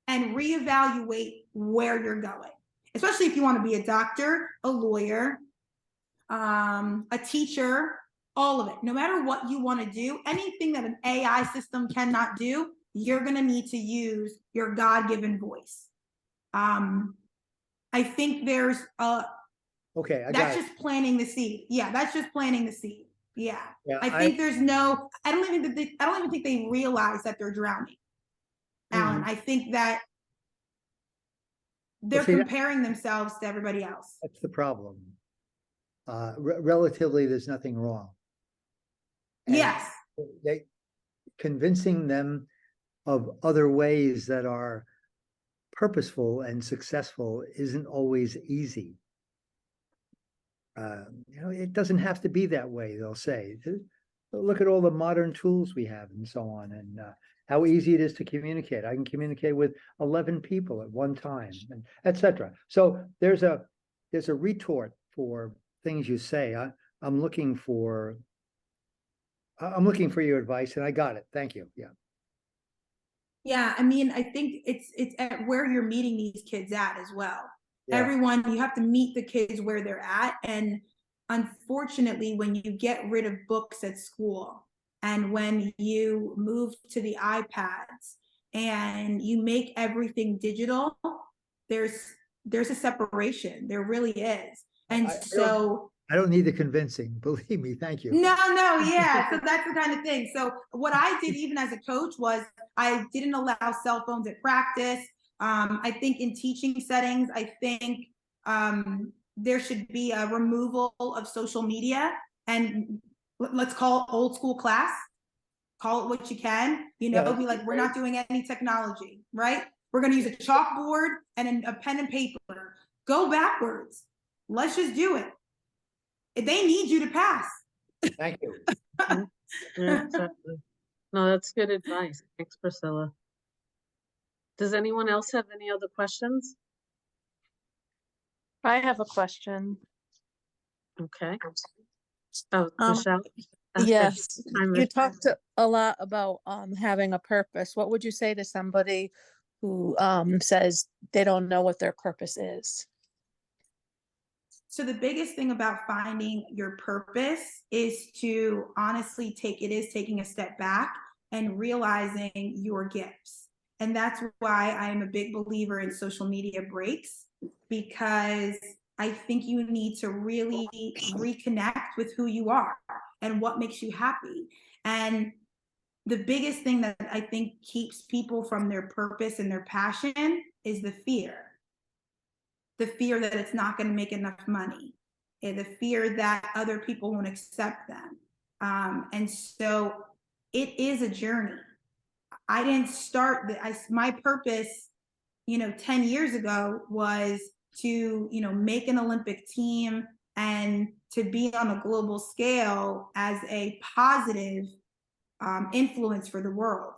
and reevaluate where you're going, especially if you want to be a doctor, a lawyer, a teacher, all of it. No matter what you want to do, anything that an AI system cannot do, you're going to need to use your God-given voice. I think there's that's just planting the seed. Yeah, that's just planting the seed. Yeah. I think there's I don't even think they realize that they're drowning. Alan, I think that they're comparing themselves to everybody else. That's the problem. Relatively, there's nothing wrong. And yes. Convincing them of other ways that are purposeful and successful isn't always easy. It doesn't have to be that way, they'll say. Look at all the modern tools we have and so on, and how easy it is to communicate. I can communicate with 11 people at one time, and etc. So there's a retort for things you say. I'm looking for your advice, and I got it. Thank you. Yeah. Yeah, I mean, I think it's at where you're meeting these kids at as well. Yeah. Everyone, you have to meet the kids where they're at. And unfortunately, when you get rid of books at school and when you move to the iPads and you make everything digital, there's a separation. There really is. And I don't need the convincing, believe me, thank you. No, yeah. So that's the kind of thing. So what I did even as a coach was I didn't allow cell phones at practice. I think in teaching settings, I think there should be a removal of social media, and let's call it old school class. Call it what you can, Yeah. be like, we're not doing any technology, right? We're going to use a chalkboard and a pen and paper. Go backwards. Let's just do it. They need you to pass. Thank you. Yeah, exactly. No, that's good advice. Thanks, Priscilla. Does anyone else have any other questions? I have a question. Okay. Oh, Um, Michelle? Okay. Yes, Hi, you Michelle. talked a lot about having a purpose. What would you say to somebody who says they don't know what their purpose is? So the biggest thing about finding your purpose is to honestly taking a step back and realizing your gifts. And that's why I'm a big believer in social media breaks, because I think you need to really reconnect with who you are and what makes you happy. And the biggest thing that I think keeps people from their purpose and their passion is the fear that it's not going to make enough money, and the fear that other people won't accept them. And so it is a journey. I didn't start my purpose, 10 years ago was to, make an Olympic team and to be on a global scale as a positive influence for the world.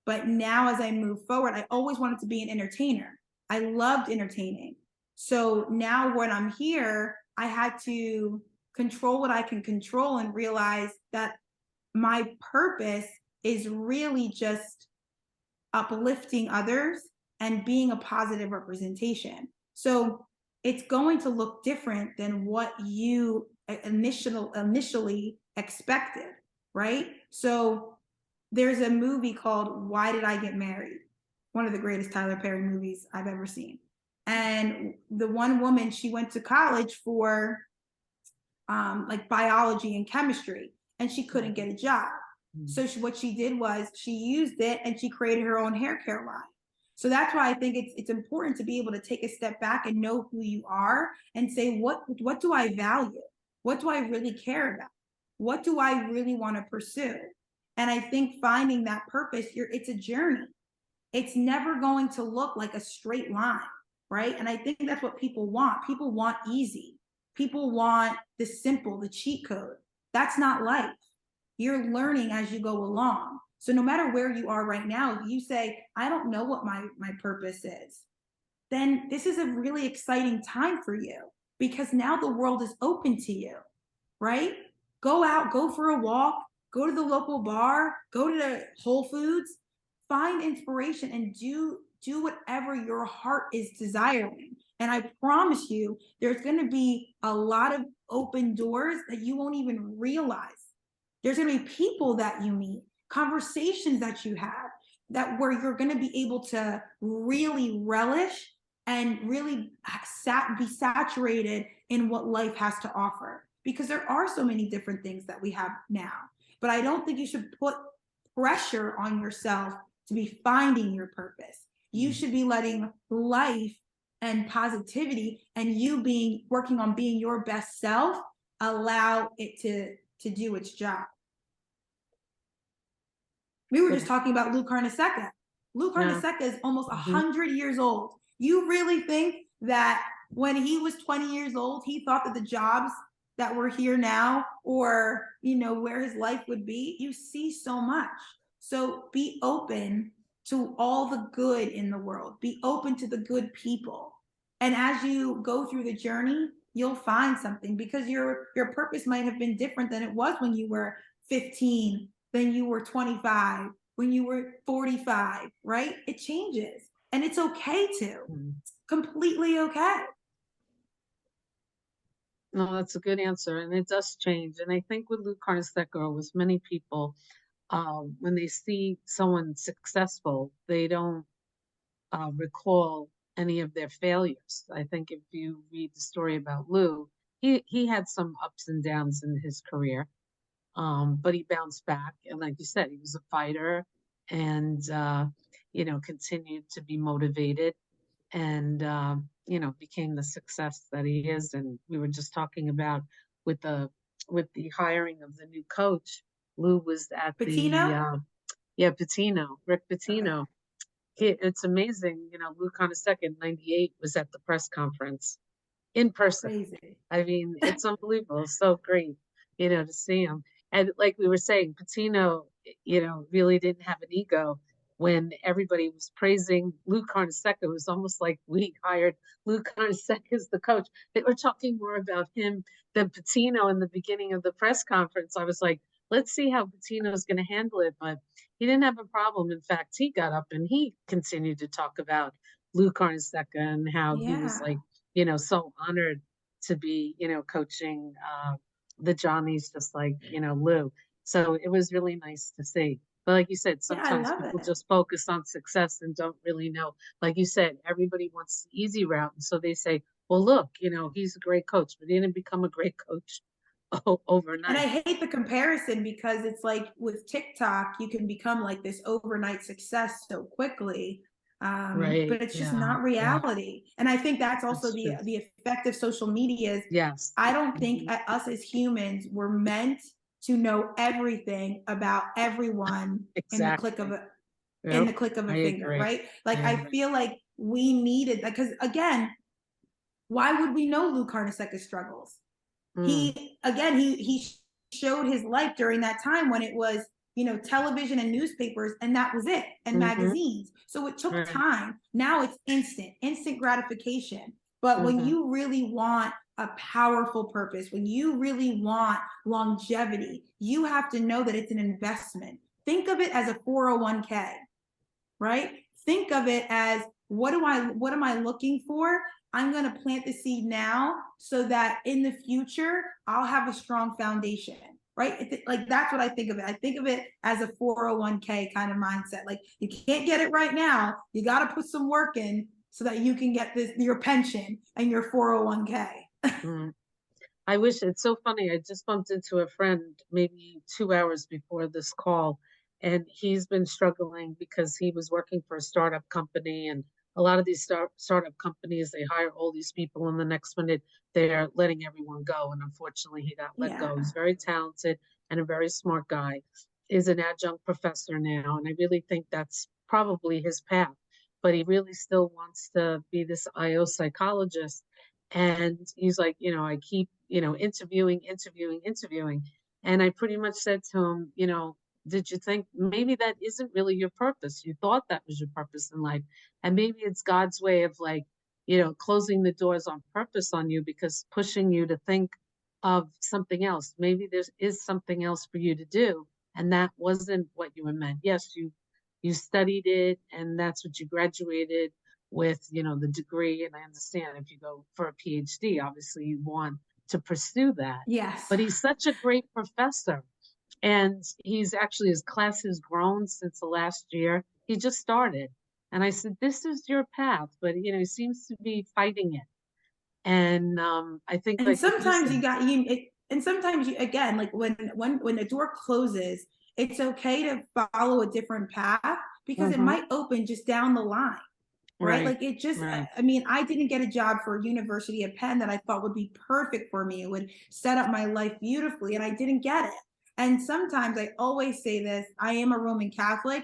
But now as I move forward, I always wanted to be an entertainer. I loved entertaining. So now when I'm here, I had to control what I can control and realize that my purpose is really just uplifting others and being a positive representation. So it's going to look different than what you initially expected, right? So there's a movie called Why Did I Get Married? One of the greatest Tyler Perry movies I've ever seen. And the one woman, she went to college for like biology and chemistry, and she couldn't get a job. So what she did was she used it and she created her own hair care line. So that's why I think it's important to be able to take a step back and know who you are and say, what do I value? What do I really care about? What do I really want to pursue? And I think finding that purpose, it's a journey. It's never going to look like a straight line, right? And I think that's what people want. People want easy. People want the simple, the cheat code. That's not life. You're learning as you go along. So no matter where you are right now, if you say, I don't know what my purpose is, then this is a really exciting time for you, because now the world is open to you, right? Go out, go for a walk, go to the local bar, go to the Whole Foods, find inspiration and do whatever your heart is desiring. And I promise you, there's going to be a lot of open doors that you won't even realize. There's going to be people that you meet, conversations that you have, that where you're going to be able to really relish and really be saturated in what life has to offer. Because there are so many different things that we have now. But I don't think you should put pressure on yourself to be finding your purpose. You should be letting life and positivity and you working on being your best self allow it to do its job. We were just talking about Lou Carnesecca. Lou Carnesecca is almost 100 years old. You really think that when he was 20 years old, he thought that the jobs that were here now, or where his life would be? You see so much. So be open to all the good in the world. Be open to the good people. And as you go through the journey, you'll find something, because your purpose might have been different than it was when you were 15, then you were 25, when you were 45, right? It changes, and it's okay to. It's completely okay. No, that's a good answer, and it does change. And I think with Lou Carnesecca, was many people, when they see someone successful, they don't recall any of their failures. I think if you read the story about Lou, he had some ups and downs in his career. But he bounced back, and like you said, he was a fighter, and continued to be motivated, and became the success that he is. And we were just talking about with the hiring of the new coach. Lou was at Patino? Patino, Rick Pitino. It's amazing, Lou Conasecca in '98 was at the press conference in person. Crazy. I mean, it's unbelievable. It's so great, to see him. And like we were saying, Patino, really didn't have an ego when everybody was praising Lou Carnesecca. It was almost like we hired Lou Carnesecca as the coach. They were talking more about him than Patino in the beginning of the press conference. I was like, let's see how Patino is going to handle it. But he didn't have a problem. In fact, he got up and he continued to talk about Lou Carnesecca and how he was like, so honored to be, coaching the Johnnies, just like, Lou. So it was really nice to see. But like you said, sometimes love people it. just focus on success and don't really know. Like you said, everybody wants the easy route. And so they say, well, look, he's a great coach, but he didn't become a great coach And overnight. I hate the comparison because it's like with TikTok, you can become like this overnight success so quickly. Right. But it's just Yeah. not reality. And I think that's also That's true. the effect of social media is Yes. I don't think us as humans were meant to know everything about everyone in the click of Exactly. in the Yep. click of a I finger, agree. right? Like I I agree. feel like we needed that because again, why would we know Lou Carnesecca's struggles? Mm. He showed his life during that time when it was television and newspapers, and that was it, and Mm-hmm. magazines. So it took Right. time. Now it's instant gratification. But when Mm-hmm. you really want a powerful purpose, when you really want longevity, you have to know that it's an investment. Think of it as a 401k, right? Think of it as what am I looking for? I'm going to plant the seed now so that in the future I'll have a strong foundation, right? Like that's what I think of it. I think of it as a 401k kind of mindset. Like you can't get it right now. You got to put some work in so that you can get your pension and your 401k. Mm. I wish it's so funny. I just bumped into a friend maybe 2 hours before this call, and he's been struggling because he was working for a startup company. And a lot of these startup companies, they hire all these people, and the next minute they're letting everyone go. And unfortunately, he got let go. He's very talented and a very smart guy. Is an adjunct professor now, and I really think that's probably his path. But he really still wants to be this IO psychologist. And he's like, I keep, interviewing. And I pretty much said to him, did you think maybe that isn't really your purpose? You thought that was your purpose in life. And maybe it's God's way of like, closing the doors on purpose on you because pushing you to think of something else. Maybe there is something else for you to do. And that wasn't what you were meant. Yes, you studied it and that's what you graduated with, the degree. And I understand if you go for a PhD, obviously you want to pursue that. Yes. But he's such a great professor. And he's actually, his class has grown since the last year. He just started. And I said, this is your path. But, he seems to be fighting it. And I think and like sometimes and sometimes you again, like when a door closes, it's okay to follow a different path because it might open just down the line. Right? Like it just, right. I mean, I didn't get a job for University of Penn that I thought would be perfect for me. It would set up my life beautifully, and I didn't get it. And sometimes I always say this, I am a Roman Catholic.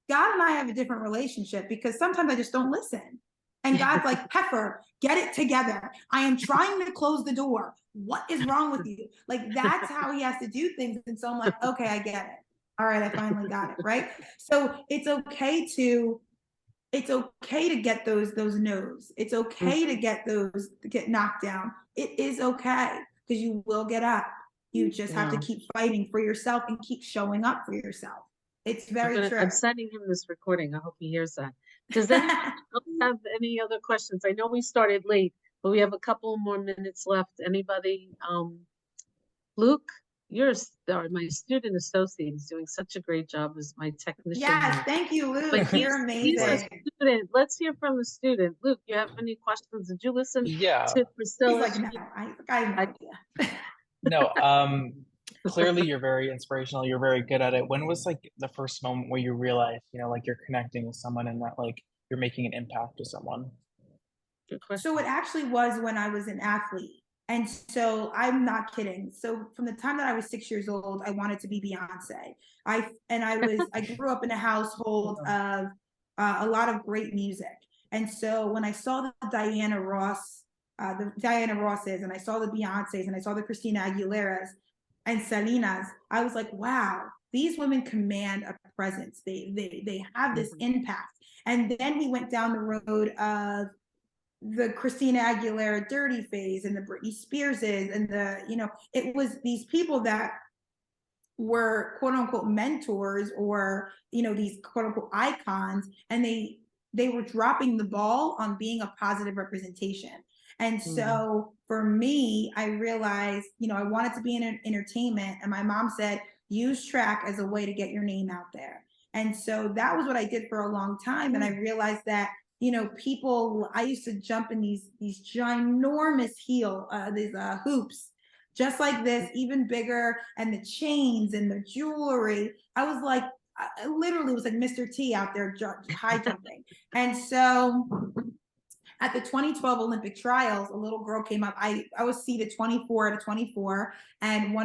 God and I have a different relationship because sometimes I just don't listen. And God's like, Heifer, get it together. I am trying to close the door. What is wrong with you? Like that's how he has to do things. And so I'm like, okay, I get it. All right, I finally got it. Right. So it's okay to get those no's. It's okay to get knocked down. It is okay because you will get up. You just have to keep fighting for yourself and keep showing up for yourself. It's very true. I'm sending him this recording. I hope he hears that. Does anyone else have any other questions? I know we started late, but we have a couple more minutes left. Anybody? Luke, you're a star. My student associate is doing such a great job as my technician Yes, here. thank you, But Luke. You're he's a amazing. student. Let's hear from the student. Luke, you have any questions? Did you listen Yeah, to He's Priscilla? like, no, I have no idea. no, clearly you're very inspirational. You're very good at it. When was like the first moment where you realized, like you're connecting with someone and that like you're making an impact to someone? Good question. So it actually was when I was an athlete. And so I'm not kidding. So from the time that I was 6 years old, I wanted to be Beyonce. I grew up in a household of a lot of great music. And so when I saw the Diana Rosses, and I saw the Beyoncés, and I saw the Christina Aguileras and Selenas, I was like, wow, these women command a presence. They have this impact. And then we went down the road of the Christina Aguilera Dirty phase and the Britney Spearses and it was these people that were quote unquote mentors or, these quote unquote icons, and they were dropping the ball on being a positive representation. And so for me, I realized, I wanted to be in entertainment, and my mom said, use track as a way to get your name out there. And so that was what I did for a long time. And I realized that people, I used to jump in these ginormous these hoops, just like this, even bigger, and the chains and the jewelry. I was like, I literally was like Mr. T out there high jumping. And so at the 2012 Olympic trials, a little girl came up. I was seated 24 to 24, and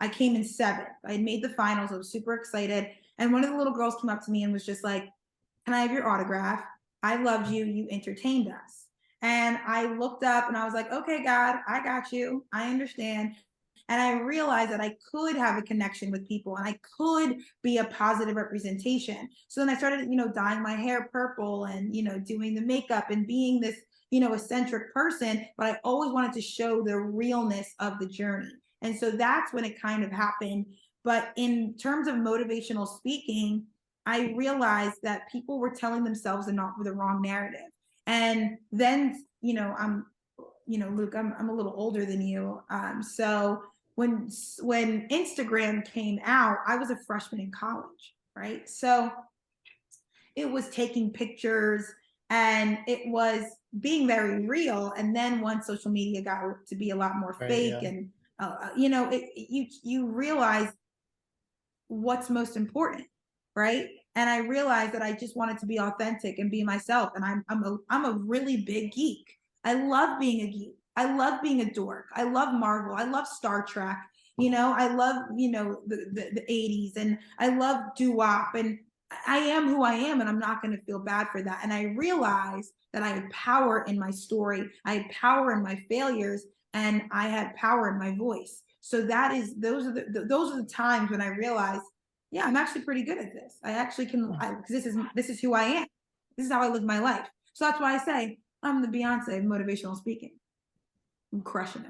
I came in 7th. I had made the finals. I was super excited. And one of the little girls came up to me and was just like, can I have your autograph? I loved you. You entertained us. And I looked up and I was like, okay, God, I got you. I understand. And I realized that I could have a connection with people and I could be a positive representation. So then I started, dyeing my hair purple and, doing the makeup and being this, eccentric person, but I always wanted to show the realness of the journey. And so that's when it kind of happened. But in terms of motivational speaking, I realized that people were telling themselves the wrong narrative. And then, I'm, Luke, I'm a little older than you. So when Instagram came out, I was a freshman in college, right? So it was taking pictures and it was being very real. And then once social media got to be a lot more fake, and you realize what's most important, right? And I realized that I just wanted to be authentic and be myself. And I'm a really big geek. I love being a geek. I love being a dork. I love Marvel. I love Star Trek. I love, the 80s, and I love doo-wop, and I am who I am, and I'm not going to feel bad for that. And I realized that I had power in my story. I had power in my failures, and I had power in my voice. So those are the times when I realized, yeah, I'm actually pretty good at this. I actually can, because this is who I am. This is how I live my life. So that's why I say I'm the Beyonce of motivational speaking. I'm crushing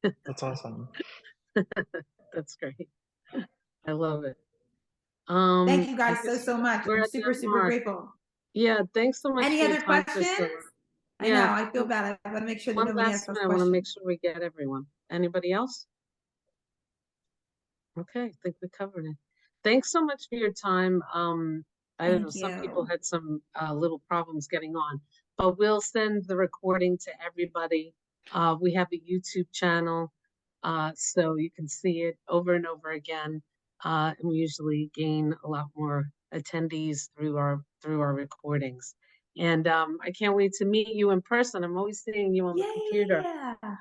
it. That's awesome. That's great. I love it. Thank you guys so much. we're I'm at super, that super mark. grateful. Yeah, thanks so much. Any for your other time, questions? Priscilla. I know, I feel bad. I want to make sure that One nobody last asks us one. I want to make questions. sure we get everyone. Anybody else? Okay, I think we covered it. Thanks so much for your time. I don't know, some people had some little problems getting on, but we'll send the recording to everybody. We have a YouTube channel, so you can see it over and over again. And we usually gain a lot more attendees through our recordings. And I can't wait to meet you in person. I'm always seeing you on the computer,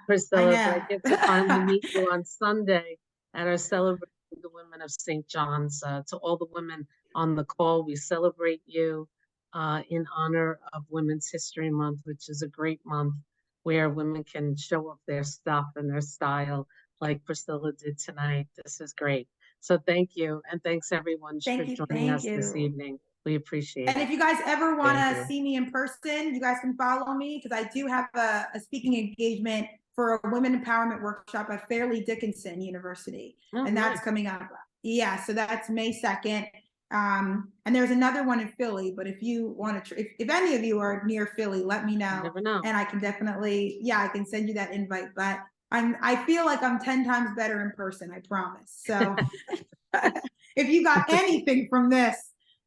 Priscilla, but I get to finally meet you on Sunday at our celebration of the Women of St. John's. To all the women on the call, we celebrate you in honor of Women's History Month, which is a great month where women can show off their stuff and their style like Priscilla did tonight. This is great. So thank you. And thanks everyone for joining us this evening. We appreciate it. And if you guys ever want to see me in person, you guys can follow me because I do have a speaking engagement for a women empowerment workshop at Fairleigh Dickinson University. And that's coming up. Yeah, so that's May 2nd. And there's another one in Philly, but if you want to, if any of you are near Philly, let me know. You never know. And I can definitely, I can send you that invite. But I feel like I'm 10 times better in person, I promise. So if you got anything from this,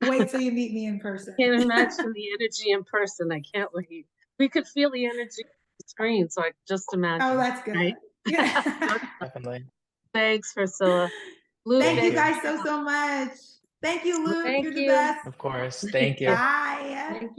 wait till you meet me in person. Can't imagine the energy in person. I can't wait. We could feel the energy on the screen, so I just imagine. Oh, that's good. right? Yeah. Definitely. Thanks, Priscilla. Luke, Thank you Thank guys so much. Thank you, Luke. Thank You're the you. best. Of course. Thank you. Bye. Thank you.